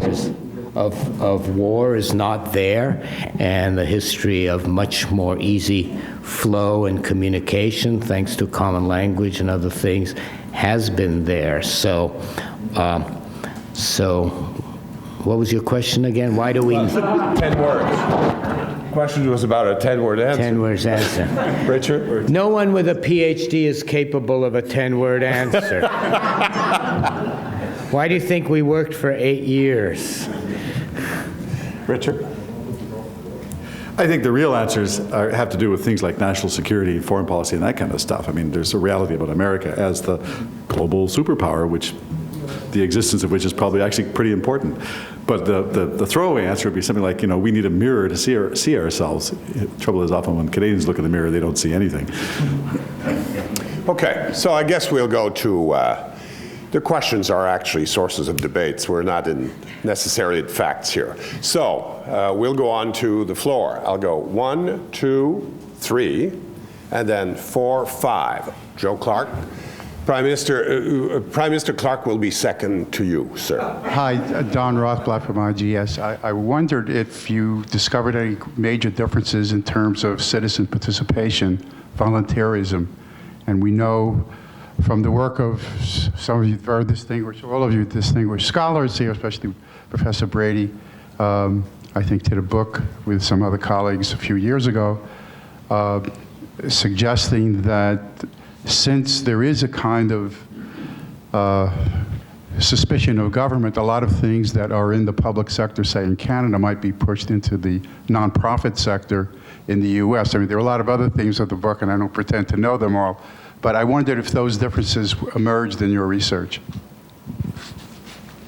is not there, and the history of much more easy flow and communication, thanks to common language and other things, has been there. So what was your question again? Why do we... 10 words. Question was about a 10-word answer. 10 words answer. Richard? No one with a PhD is capable of a 10-word answer. Why do you think we worked for 8 years? Richard? I think the real answers have to do with things like national security, foreign policy, and that kind of stuff. I mean, there's a reality about America as the global superpower, which the existence of which is probably actually pretty important. But the throwaway answer would be something like, we need a mirror to see ourselves. The trouble is often when Canadians look in the mirror, they don't see anything. Okay, so I guess we'll go to, the questions are actually sources of debates. We're not in necessarily facts here. So we'll go on to the floor. I'll go 1, 2, 3, and then 4, 5. Joe Clark. Prime Minister Clark will be second to you, sir. Hi, Don Rothblatt from IGS. I wondered if you discovered any major differences in terms of citizen participation, volunteerism, and we know from the work of some of you very distinguished, all of you distinguished scholars here, especially Professor Brady, I think did a book with some other colleagues a few years ago, suggesting that since there is a kind of suspicion of government, a lot of things that are in the public sector, say in Canada, might be pushed into the nonprofit sector in the US. I mean, there are a lot of other things of the book, and I don't pretend to know them all, but I wondered if those differences emerged in your research.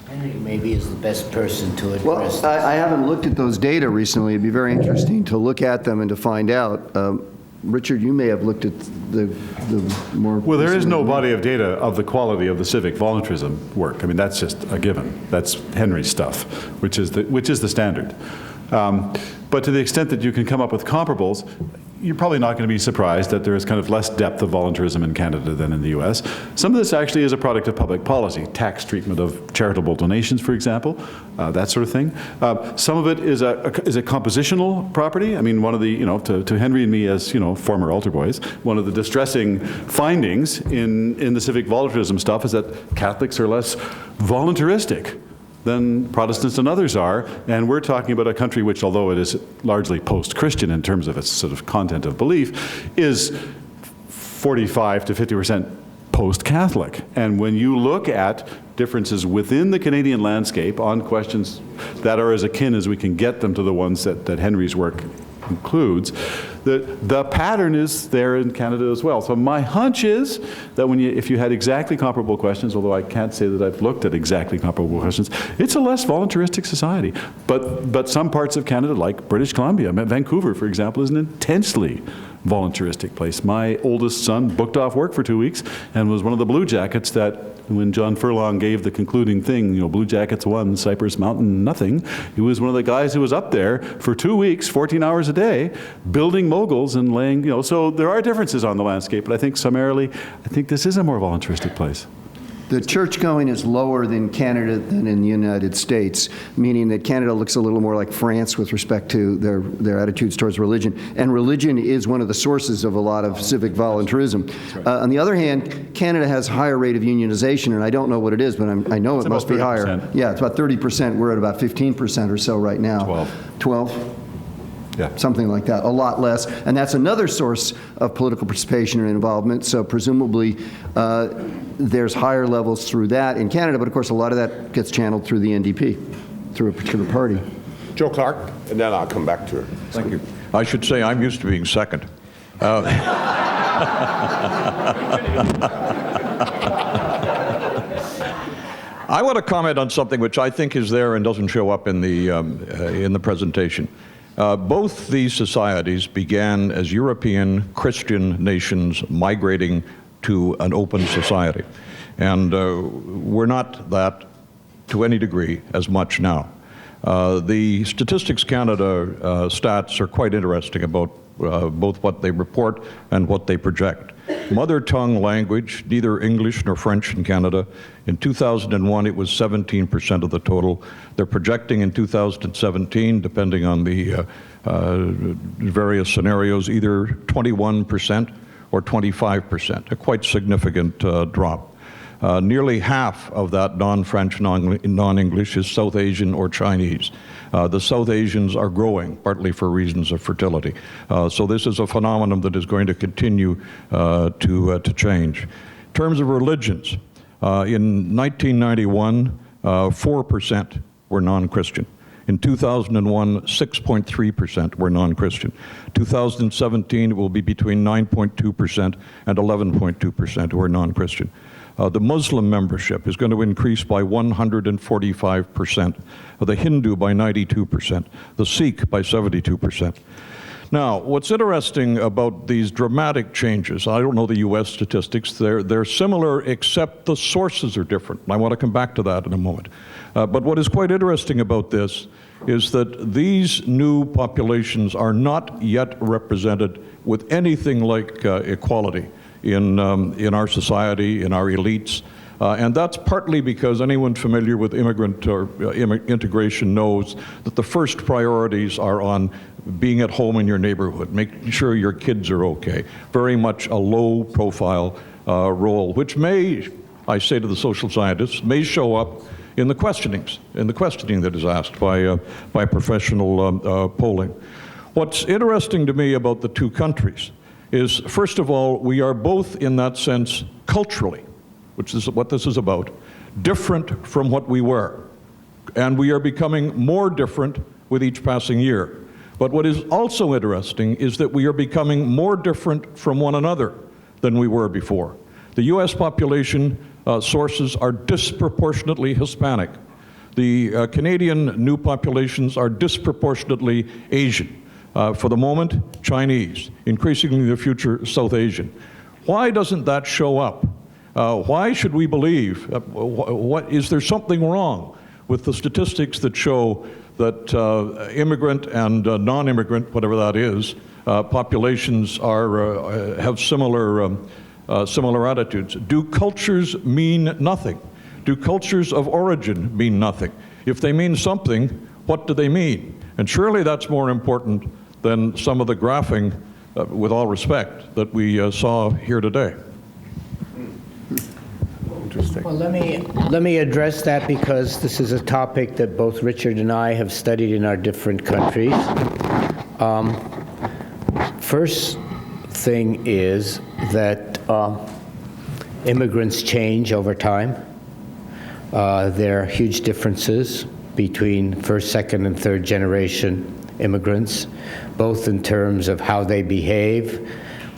Henry maybe is the best person to address Well, this. I haven't looked at those data recently. It'd be very interesting to look at them and to find out. Richard, you may have looked at the more... Well, there is recent no review. body of data of the quality of the civic voluntarism work. I mean, that's just a given. That's Henry's stuff, which is the standard. But to the extent that you can come up with comparables, you're probably not going to be surprised that there is kind of less depth of voluntarism in Canada than in the US. Some of this actually is a product of public policy, tax treatment of charitable donations, for example, that sort of thing. Some of it is a compositional property. I mean, one of the, to Henry and me as, former altar boys, one of the distressing findings in the civic voluntarism stuff is that Catholics are less voluntaristic than Protestants and others are, and we're talking about a country which, although it is largely post-Christian in terms of its sort of content of belief, is 45 to 50% post-Catholic. And when you look at differences within the Canadian landscape on questions that are as akin as we can get them to the ones that Henry's work includes, the pattern is there in Canada as well. So my hunch is that if you had exactly comparable questions, although I can't say that I've looked at exactly comparable questions, it's a less voluntaristic society. But some parts of Canada, like British Columbia, Vancouver, for example, is an intensely voluntaristic place. My oldest son booked off work for 2 weeks and was one of the Blue Jackets that, when John Furlong gave the concluding thing, Blue Jackets won, Cypress Mountain nothing, he was one of the guys who was up there for 2 weeks, 14 hours a day, building moguls and laying, so there are differences on the landscape, but I think summarily, I think this is a more voluntaristic place. The church going is lower in Canada than in the United States, meaning that Canada looks a little more like France with respect to their attitudes towards religion. And religion is one of the sources of a lot of civic voluntarism. Right. On the other hand, Canada has a higher rate of unionization, and I don't know what it is, but I know it must be higher. Yeah, it's about 30%. We're at about 15% or so right now. 12? Yeah. Something like that, a lot less. And that's another source of political participation and involvement. So presumably there's higher levels through that in Canada, but of course a lot of that gets channeled through the NDP, through a particular party. Joe Clark, and then I'll come back to her. Thank you. I should say I'm used to being second. I want to comment on something which I think is there and doesn't show up in the presentation. Both these societies began as European Christian nations migrating to an open society. And we're not that, to any degree, as much now. The Statistics Canada stats are quite interesting about both what they report and what they project. Mother tongue language, neither English nor French in Canada. In 2001, it was 17% of the total. They're projecting in 2017, depending on the various scenarios, either 21% or 25%, a quite significant drop. Nearly half of that non-French, non-English is South Asian or Chinese. The South Asians are growing, partly for reasons of fertility. So this is a phenomenon that is going to continue to change. In terms of religions, in 1991, 4% were non-Christian. In 2001, 6.3% were non-Christian. 2017, it will be between 9.2% and 11.2% who are non-Christian. The Muslim membership is going to increase by 145%, the Hindu by 92%, the Sikh by 72%. Now, what's interesting about these dramatic changes, I don't know the U.S. statistics, they're similar except the sources are different. I want to come back to that in a moment. But what is quite interesting about this is that these new populations are not yet represented with anything like equality in our society, in our elites. And that's partly because anyone familiar with immigrant or integration knows that the first priorities are on being at home in your neighborhood, making sure your kids are okay. Very much a low profile role, which may, I say to the social scientists, may show up in the questioning that is asked by professional polling. What's interesting to me about the two countries is, first of all, we are both in that sense culturally, which is what this is about, different from what we were. And we are becoming more different with each passing year. But what is also interesting is that we are becoming more different from one another than we were before. The U.S. population sources are disproportionately Hispanic. The Canadian new populations are disproportionately Asian. For the moment, Chinese, increasingly in the future, South Asian. Why doesn't that show up? Why should we believe, is there something wrong with the statistics that show that immigrant and non-immigrant, whatever that is, populations have similar attitudes? Do cultures mean nothing? Do cultures of origin mean nothing? If they mean something, what do they mean? And surely that's more important than some of the graphing, with all respect, that we saw here today. Interesting. Well, let me address that, because this is a topic that both Richard and I have studied in our different countries. First thing is that immigrants change over time. There are huge differences between first, second, and third generation immigrants, both in terms of how they behave,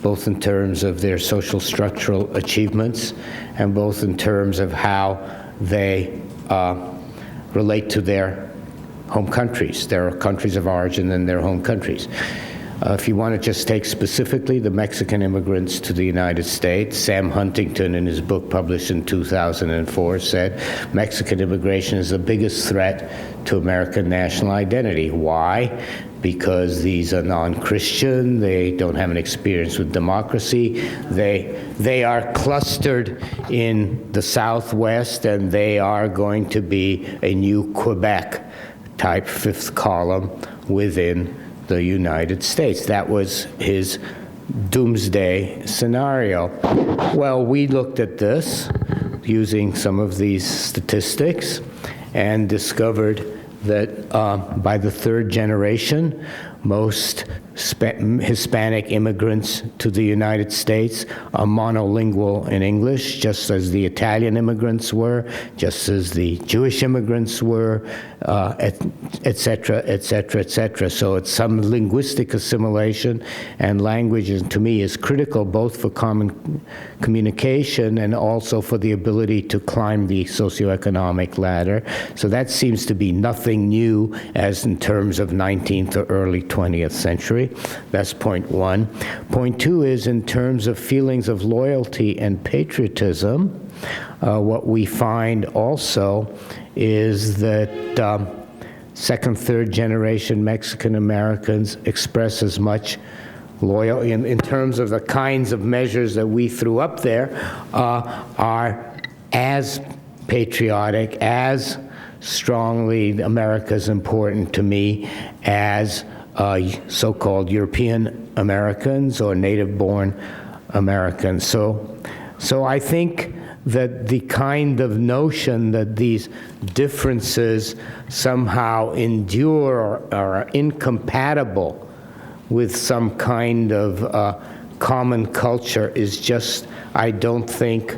both in terms of their social structural achievements, and both in terms of how they relate to their home countries, their countries of origin and their home countries. If you want to just take specifically the Mexican immigrants to the United States, Sam Huntington, in his book published in 2004, said Mexican immigration is the biggest threat to American national identity. Why? Because these are non-Christian, they don't have an experience with democracy, they are clustered in the Southwest, and they are going to be a new Quebec-type fifth column within the United States. That was his doomsday scenario. Well, we looked at this using some of these statistics and discovered that by the third generation, most Hispanic immigrants to the United States are monolingual in English, just as the Italian immigrants were, just as the Jewish immigrants were, et cetera, et cetera, et cetera. So it's some linguistic assimilation, and language, to me, is critical both for common communication and also for the ability to climb the socioeconomic ladder. So that seems to be nothing new as in terms of 19th or early 20th century. That's point one. Point two is in terms of feelings of loyalty and patriotism, what we find also is that second, third generation Mexican Americans express as much loyalty in terms of the kinds of measures that we threw up there are as patriotic, as strongly America's important to me as so-called European Americans or native-born Americans. So I think that the kind of notion that these differences somehow endure or are incompatible with some kind of common culture is just, I don't think,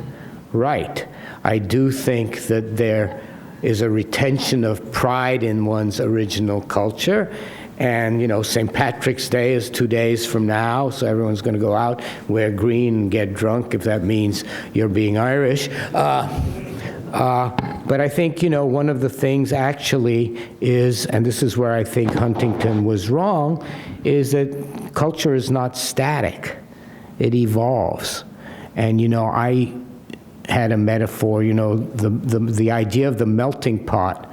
right. I do think that there is a retention of pride in one's original culture. And, St. Patrick's Day is 2 days from now, so everyone's going to go out, wear green, and get drunk, if that means you're being Irish. But I think, one of the things actually is, and this is where I think Huntington was wrong, is that culture is not static. It evolves. And, I had a metaphor, the idea of the melting pot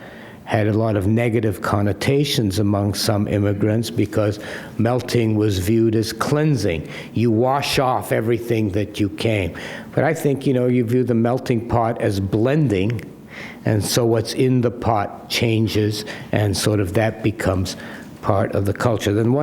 had a lot of negative connotations among some immigrants because melting was viewed as cleansing. You wash off everything that you came. But I think, you view the melting pot as blending, and so what's in the pot changes, and sort of that becomes part of the culture. Then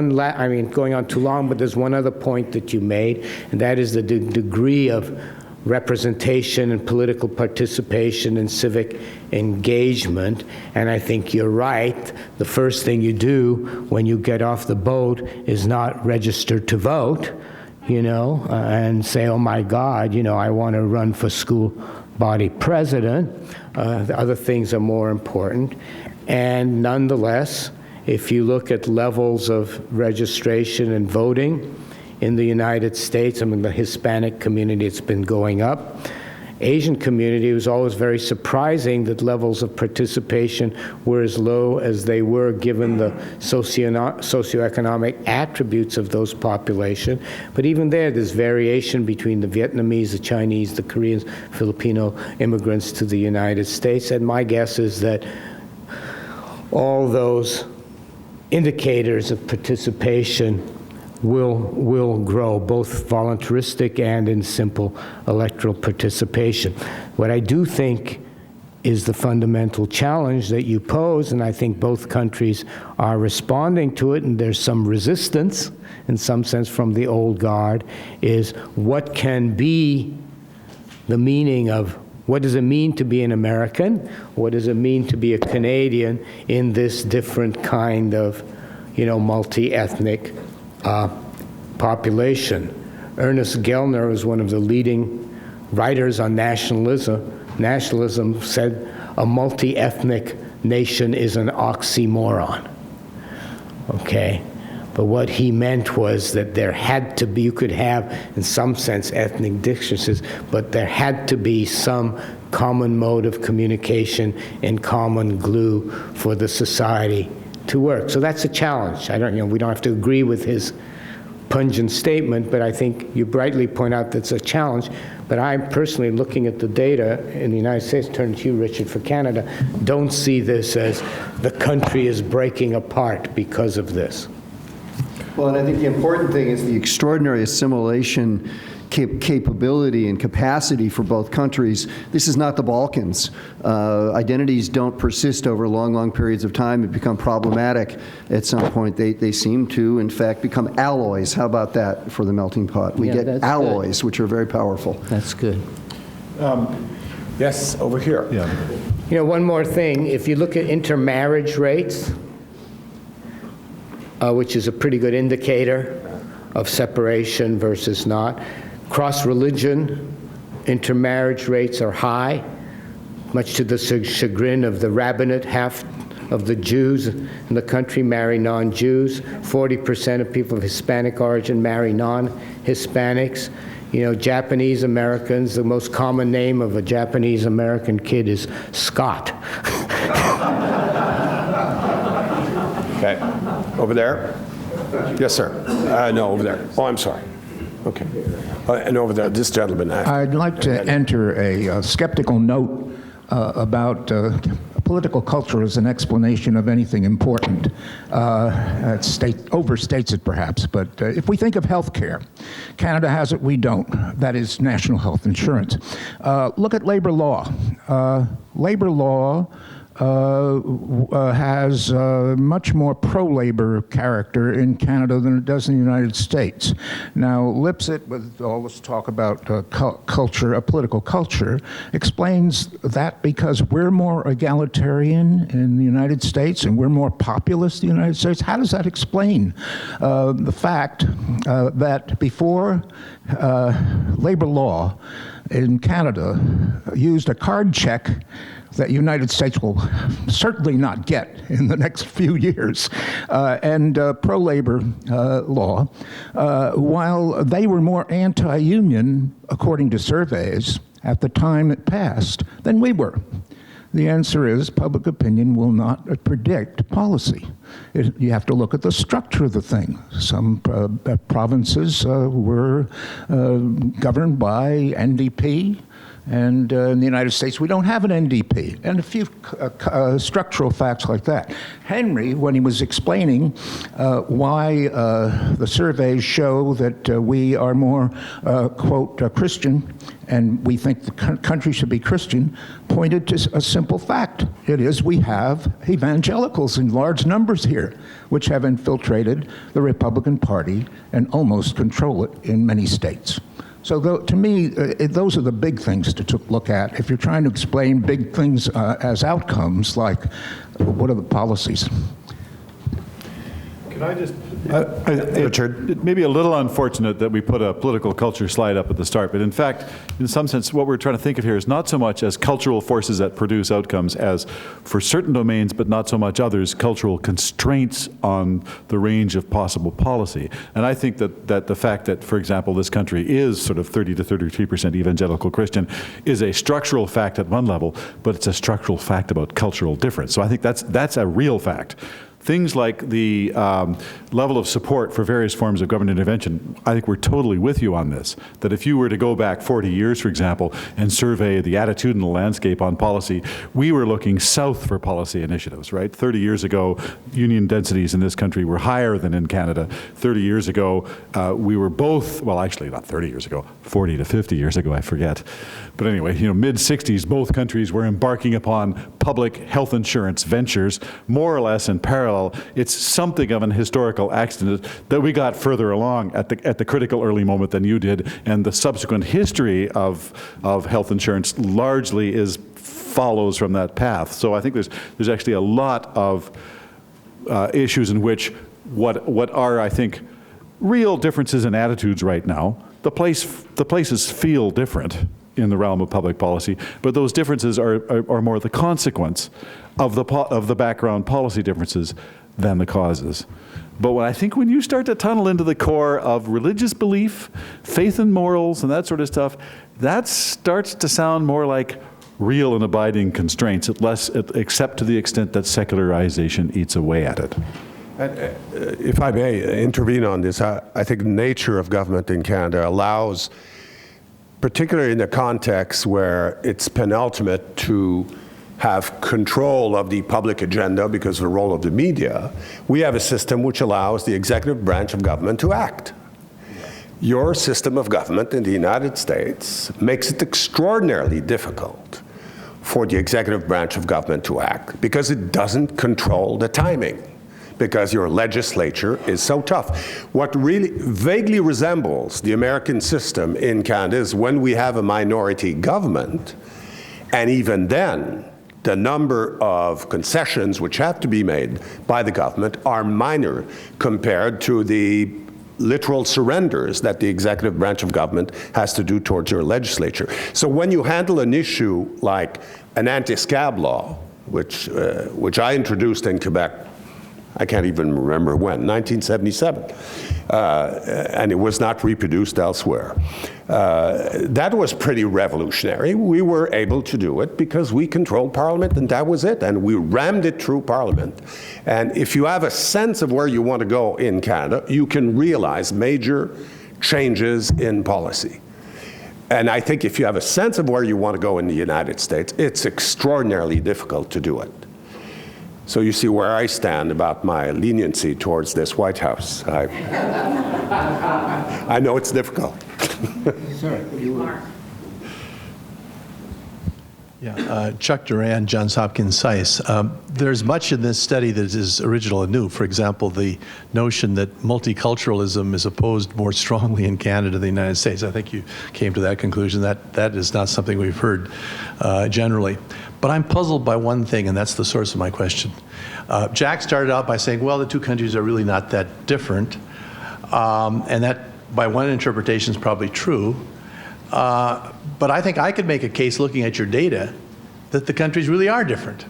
going on too long, but there's one other point that you made, and that is the degree of representation and political participation and civic engagement. And I think you're right. The first thing you do when you get off the boat is not register to vote, and say, oh my God, I want to run for school body president. The other things are more important. And nonetheless, if you look at levels of registration and voting in the United States, the Hispanic community, it's been going up. Asian community, it was always very surprising that levels of participation were as low as they were given the socioeconomic attributes of those population. But even there's variation between the Vietnamese, the Chinese, the Koreans, Filipino immigrants to the United States. And my guess is that all those indicators of participation will grow, both voluntaristic and in simple electoral participation. What I do think is the fundamental challenge that you pose, and I think both countries are responding to it, and there's some resistance, in some sense, from the old guard, is what can be the meaning of, what does it mean to be an American? What does it mean to be a Canadian in this different kind of, multi-ethnic population? Ernest Gellner was one of the leading writers on nationalism said a multi-ethnic nation is an oxymoron. Okay? But what he meant was that there had to be, you could have, in some sense, ethnic differences, but there had to be some common mode of communication and common glue for the society to work. So that's a challenge. We don't have to agree with his pungent statement, but I think you brightly point out that's a challenge. But I'm personally looking at the data in the United States, turning to you, Richard, for Canada, don't see this as the country is breaking apart because of this. Well, and I think the important thing is the extraordinary assimilation capability and capacity for both countries. This is not the Balkans. Identities don't persist over long, long periods of time and become problematic at some point. They seem to, in fact, become alloys. How about that for the melting pot? We get alloys, which are very powerful. That's good. Yes, over here. Yeah. One more thing. If you look at intermarriage rates, which is a pretty good indicator of separation versus not, cross-religion intermarriage rates are high, much to the chagrin of the rabbinate. Half of the Jews in the country marry non-Jews. 40% of people of Hispanic origin marry non-Hispanics. Japanese Americans, the most common name of a Japanese American kid is Scott. Okay. Over there? Yes, sir. No, over there. Oh, I'm sorry. Okay. And over there, this gentleman. I'd like to enter a skeptical note about political culture as an explanation of anything important. It overstates it perhaps, but if we think of health care, Canada has it, we don't. That is national health insurance. Look at labor law. Labor law has much more pro-labor character in Canada than it does in the United States. Now, Lipset, with all this talk about culture, political culture, explains that because we're more egalitarian in the United States and we're more populist in the United States. How does that explain the fact that before labor law in Canada used a card check that the United States will certainly not get in the next few years, and pro-labor law, while they were more anti-union, according to surveys, at the time it passed, than we were? The answer is public opinion will not predict policy. You have to look at the structure of the thing. Some provinces were governed by NDP, and in the United States, we don't have an NDP, and a few structural facts like that. Henry, when he was explaining why the surveys show that we are more, quote, Christian, and we think the country should be Christian, pointed to a simple fact. It is we have evangelicals in large numbers here, which have infiltrated the Republican Party and almost control it in many states. So to me, those are the big things to look at. If you're trying to explain big things as outcomes, like what are the policies? Can I just... Richard? It may be a little unfortunate that we put a political culture slide up at the start, but in fact, in some sense, what we're trying to think of here is not so much as cultural forces that produce outcomes as, for certain domains, but not so much others, cultural constraints on the range of possible policy. And I think that the fact that, for example, this country is sort of 30 to 33% evangelical Christian is a structural fact at one level, but it's a structural fact about cultural difference. So I think that's a real fact. Things like the level of support for various forms of government intervention, I think we're totally with you on this. That if you were to go back 40 years, for example, and survey the attitudinal landscape on policy, we were looking south for policy initiatives, right? 30 years ago, union densities in this country were higher than in Canada. 30 years ago, we were both, well, actually not 30 years ago, 40 to 50 years ago, I forget. But anyway, mid-60s, both countries were embarking upon public health insurance ventures, more or less in parallel. It's something of an historical accident that we got further along at the critical early moment than you did, and the subsequent history of health insurance largely follows from that path. So I think there's actually a lot of issues in which what are, I think, real differences in attitudes right now. The places feel different in the realm of public policy, but those differences are more the consequence of the background policy differences than the causes. But I think when you start to tunnel into the core of religious belief, faith and morals, and that sort of stuff, that starts to sound more like real and abiding constraints, except to the extent that secularization eats away at it. If I may intervene on this, I think the nature of government in Canada allows, particularly in the context where it's penultimate to have control of the public agenda because of the role of the media, we have a system which allows the executive branch of government to act. Your system of government in the United States makes it extraordinarily difficult for the executive branch of government to act because it doesn't control the timing, because your legislature is so tough. What really vaguely resembles the American system in Canada is when we have a minority government, and even then, the number of concessions which have to be made by the government are minor compared to the literal surrenders that the executive branch of government has to do towards your legislature. So when you handle an issue like an anti-scab law, which I introduced in Quebec, I can't even remember when, 1977, and it was not reproduced elsewhere. That was pretty revolutionary. We were able to do it because we controlled Parliament, and that was it, and we rammed it through Parliament. And if you have a sense of where you want to go in Canada, you can realize major changes in policy. And I think if you have a sense of where you want to go in the United States, it's extraordinarily difficult to do it. So you see where I stand about my leniency towards this White House. I know it's difficult. Marc. Yeah, Chuck Duran, Johns Hopkins SAIS. There's much in this study that is original and new. For example, the notion that multiculturalism is opposed more strongly in Canada than the United States. I think you came to that conclusion. That is not something we've heard generally. But I'm puzzled by one thing, and that's the source of my question. Jack started out by saying, well, the two countries are really not that different. And that, by one interpretation, is probably true. But I think I could make a case looking at your data that the countries really are different.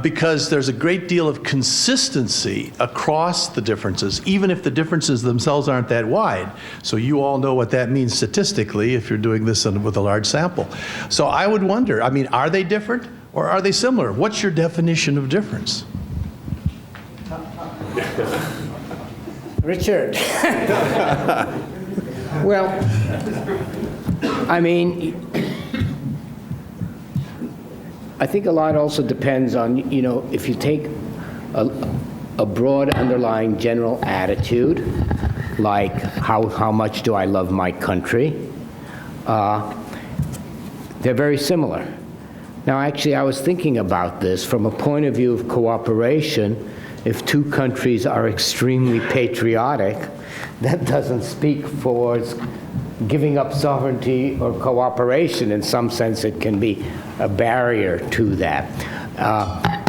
Because there's a great deal of consistency across the differences, even if the differences themselves aren't that wide. So you all know what that means statistically if you're doing this with a large sample. So I would wonder, I mean, are they different or are they similar? What's your definition of difference? Richard. Well, I mean, I think a lot also depends on, you know, if you take a broad underlying general attitude, like how much do I love my country, they're very similar. Now, actually, I was thinking about this from a point of view of cooperation. If two countries are extremely patriotic, that doesn't speak for giving up sovereignty or cooperation. In some sense, it can be a barrier to that.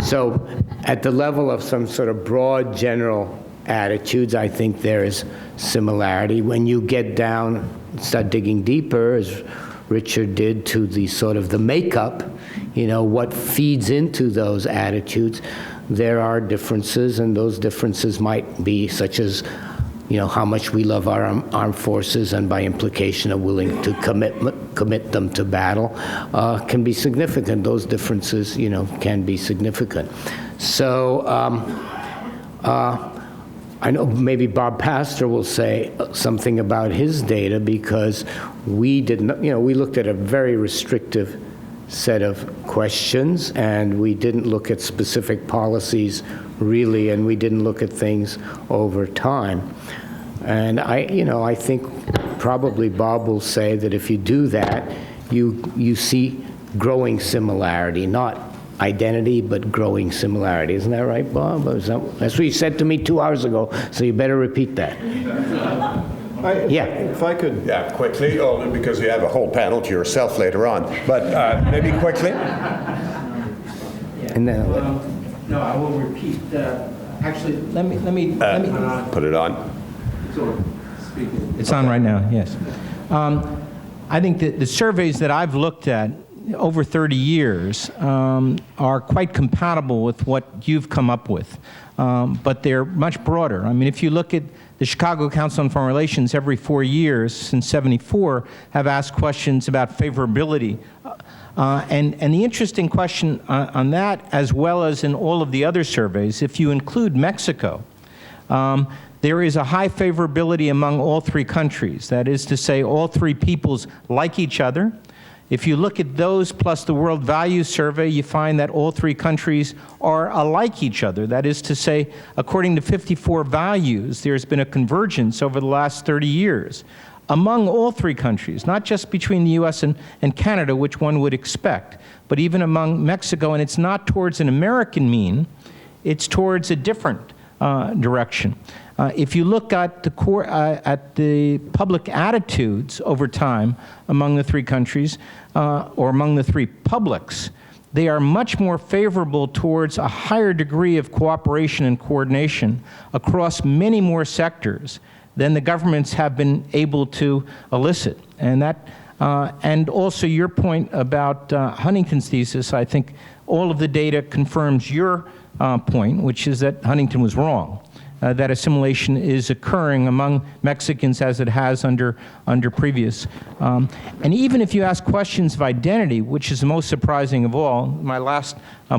So at the level of some sort of broad general attitudes, I think there is similarity. When you get down, start digging deeper, as Richard did, to the sort of the makeup, you know, what feeds into those attitudes, there are differences, and those differences might be such as, you know, how much we love our armed forces, and by implication are willing to commit them to battle, can be significant. Those differences, you know, can be significant. So I know maybe Bob Pastor will say something about his data, because we didn't, you know, we looked at a very restrictive set of questions, and we didn't look at specific policies really, and we didn't look at things over time. And I think probably Bob will say that if you do that, you see growing similarity, not identity, but growing similarity. Isn't that right, Bob? That's what you said to me 2 hours ago, so you better repeat that. Yeah. If I could. Yeah, quickly, only because you have a whole panel to yourself later on. But maybe quickly. And then no, I will repeat. Actually, let me put it on. It's on right now. Yes. I think that the surveys that I've looked at over 30 years are quite compatible with what you've come up with, but they're much broader. I mean, if you look at the Chicago Council on Foreign Relations, every 4 years since '74 have asked questions about favorability And the interesting question on that, as well as in all of the other surveys, if you include Mexico, there is a high favorability among all three countries. That is to say, all three peoples like each other. If you look at those plus the World Values Survey, you find that all three countries are alike each other. That is to say, according to 54 values, there's been a convergence over the last 30 years among all three countries, not just between the US and Canada, which one would expect, but even among Mexico. And it's not towards an American mean, it's towards a different direction. If you look at the public attitudes over time among the three countries, or among the three publics, they are much more favorable towards a higher degree of cooperation and coordination across many more sectors than the governments have been able to elicit. And that, and also your point about Huntington's thesis, I think all of the data confirms your point, which is that Huntington was wrong. That assimilation is occurring among Mexicans as it has under previous. And even if you ask questions of identity, which is the most surprising of all, my last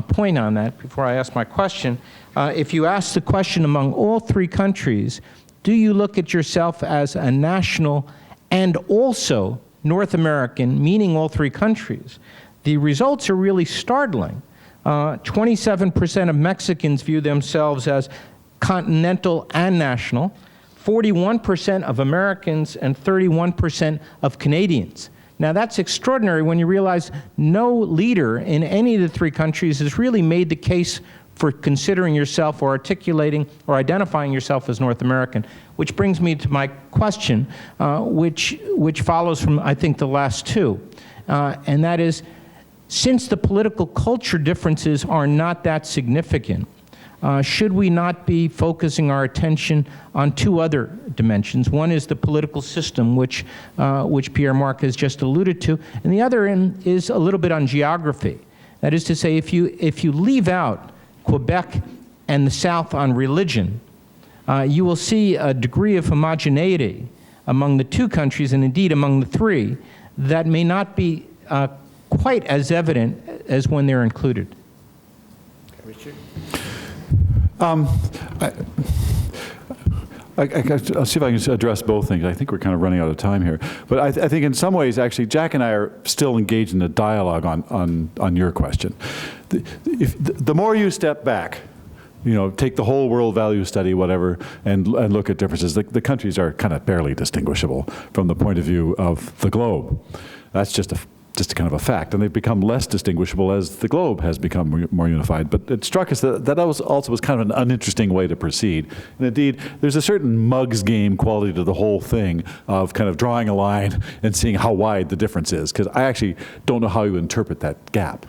point on that before I ask my question, if you ask the question among all three countries, do you look at yourself as a national and also North American, meaning all three countries? The results are really startling. 27% of Mexicans view themselves as continental and national, 41% of Americans and 31% of Canadians. Now that's extraordinary when you realize no leader in any of the three countries has really made the case for considering yourself or articulating or identifying yourself as North American, which brings me to my question, which follows from, I think, the last two, and that is, since the political culture differences are not that significant, should we not be focusing our attention on two other dimensions? One is the political system, which Pierre Marc has just alluded to, and the other is a little bit on geography. That is to say, if you leave out Quebec and the South on religion, you will see a degree of homogeneity among the two countries, and indeed among the three, that may not be quite as evident as when they're included. Richard? I'll see if I can address both things. I think we're kind of running out of time here. But I think in some ways, actually, Jack and I are still engaged in a dialogue on your question. The more you step back, take the whole world value study, whatever, and look at differences, the countries are kind of barely distinguishable from the point of view of the globe. That's just a kind of a fact, and they've become less distinguishable as the globe has become more unified. But it struck us that also was kind of an uninteresting way to proceed. And indeed, there's a certain mug's game quality to the whole thing of kind of drawing a line and seeing how wide the difference is, because I actually don't know how you interpret that gap.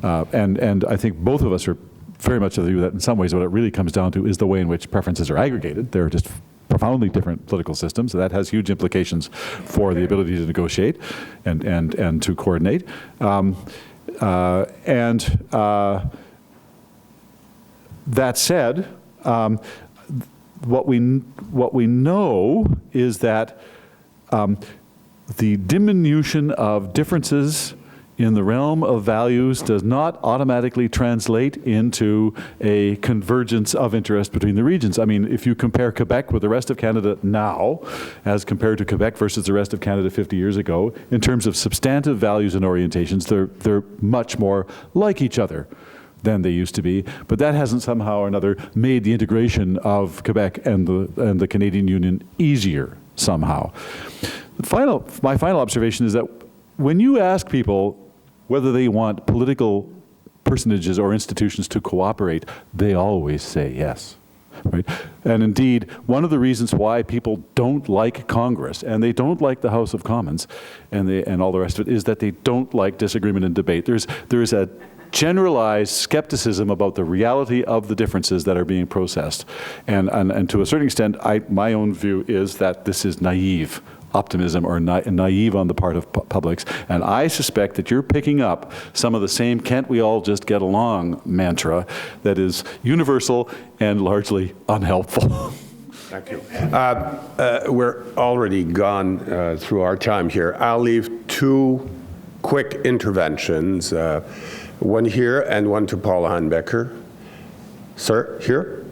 And I think both of us are very much of the view that in some ways what it really comes down to is the way in which preferences are aggregated. They're just profoundly different political systems, so that has huge implications for the ability to negotiate and to coordinate. That said, what we know is that the diminution of differences in the realm of values does not automatically translate into a convergence of interest between the regions. I mean, if you compare Quebec with the rest of Canada now, as compared to Quebec versus the rest of Canada 50 years ago, in terms of substantive values and orientations, they're much more like each other than they used to be. But that hasn't somehow or another made the integration of Quebec and the Canadian Union easier somehow. My final observation is that when you ask people whether they want political personages or institutions to cooperate, they always say yes. Right? And indeed, one of the reasons why people don't like Congress and they don't like the House of Commons and all the rest of it is that they don't like disagreement and debate. There is a generalized skepticism about the reality of the differences that are being processed. And to a certain extent, my own view is that this is naive optimism or naive on the part of publics. And I suspect that you're picking up some of the same can't we all just get along mantra that is universal and largely unhelpful. Thank you. We're already gone through our time here. I'll leave two quick interventions, one here and one to Paul Heinbecker. Sir, here?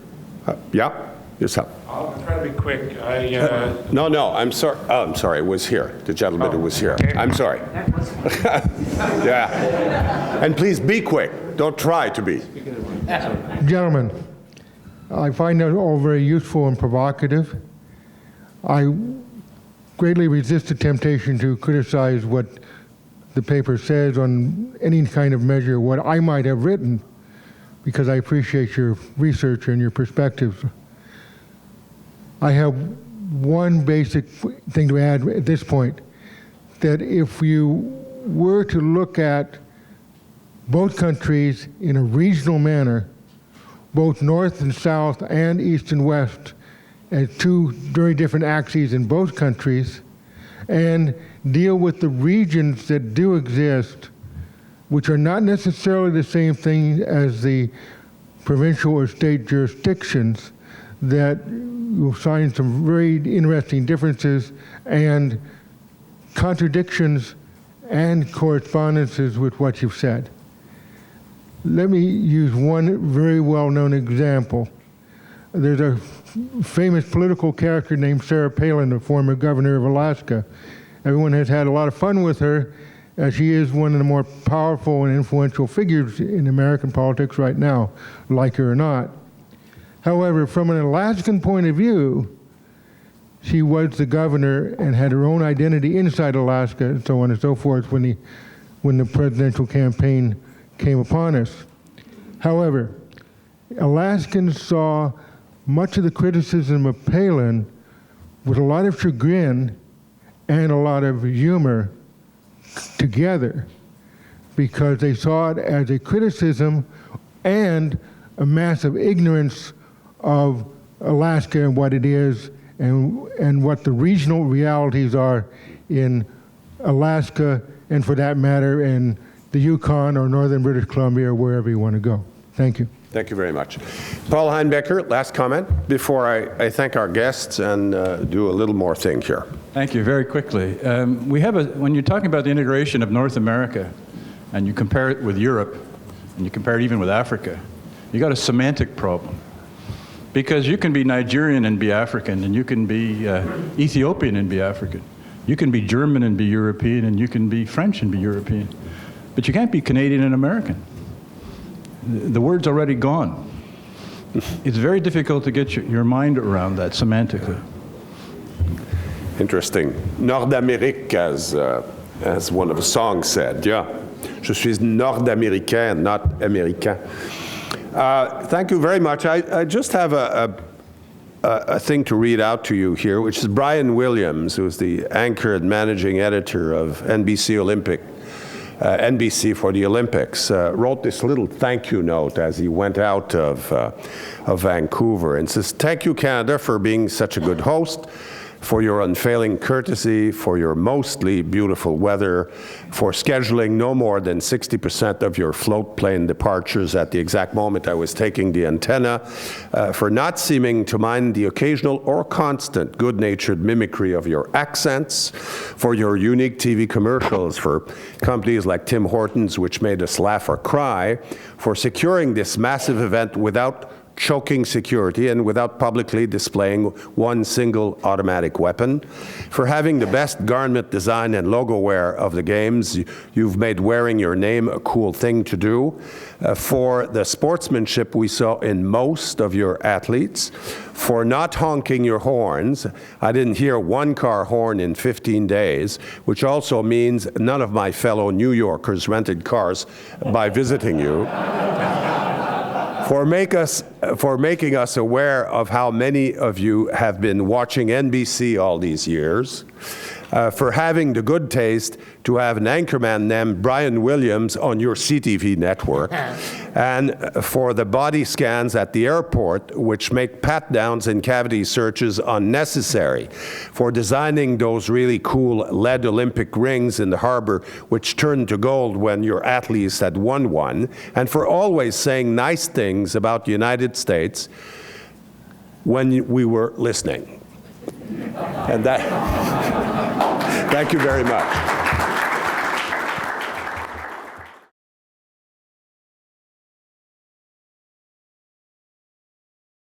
Yeah, yourself. I'll try to be quick. No, I'm sorry. Oh, I'm sorry, it was here. The gentleman who was here. Okay. I'm sorry. Yeah. And please be quick. Don't try to be. Gentlemen, I find that all very useful and provocative. I greatly resist the temptation to criticize what the paper says on any kind of measure, what I might have written, because I appreciate your research and your perspectives. I have one basic thing to add at this point, that if you were to look at both countries in a regional manner, both north and south and east and west, as two very different axes in both countries, and deal with the regions that do exist, which are not necessarily the same thing as the provincial or state jurisdictions, that you'll find some very interesting differences and contradictions and correspondences with what you've said. Let me use one very well-known example. There's a famous political character named Sarah Palin, the former governor of Alaska. Everyone has had a lot of fun with her, as she is one of the more powerful and influential figures in American politics right now, like her or not. However, from an Alaskan point of view, she was the governor and had her own identity inside Alaska, and so on and so forth, when the presidential campaign came upon us. However, Alaskans saw much of the criticism of Palin with a lot of chagrin and a lot of humor together, because they saw it as a criticism and a massive ignorance of Alaska and what it is and what the regional realities are in Alaska, and for that matter in the Yukon or northern British Columbia or wherever you want to go. Thank you. Thank you very much. Paul Heinbecker, last comment before I thank our guests and do a little more thing here. Thank you. Very quickly. When you're talking about the integration of North America and you compare it with Europe and you compare it even with Africa, you got a semantic problem. Because you can be Nigerian and be African, and you can be Ethiopian and be African. You can be German and be European, and you can be French and be European. But you can't be Canadian and American. The word's already gone. It's very difficult to get your mind around that semantically. Interesting. Nord-Amérique, as one of the songs said. Yeah. Je suis Nord-Américain, not Américain. Thank you very much. I just have a thing to read out to you here, which is Brian Williams, who's the anchor and managing editor of NBC for the Olympics, wrote this little thank you note as he went out of Vancouver, and says, "Thank you, Canada, for being such a good host, for your unfailing courtesy, for your mostly beautiful weather, for scheduling no more than 60% of your float plane departures at the exact moment I was taking the antenna, for not seeming to mind the occasional or constant good-natured mimicry of your accents, for your unique TV commercials for companies like Tim Hortons, which made us laugh or cry, for securing this massive event without choking security and without publicly displaying one single automatic weapon, for having the best garment design and logo wear of the games. You've made wearing your name a cool thing to do, for the sportsmanship we saw in most of your athletes, for not honking your horns. I didn't hear one car horn in 15 days, which also means none of my fellow New Yorkers rented cars by visiting you. For making us aware of how many of you have been watching NBC all these years, for having the good taste to have an anchorman named Brian Williams on your CTV network, and for the body scans at the airport, which make pat-downs and cavity searches unnecessary, for designing those really cool lead Olympic rings in the harbor, which turned to gold when your athletes had won one, and for always saying nice things about the United States when we were listening. And that, thank you very much.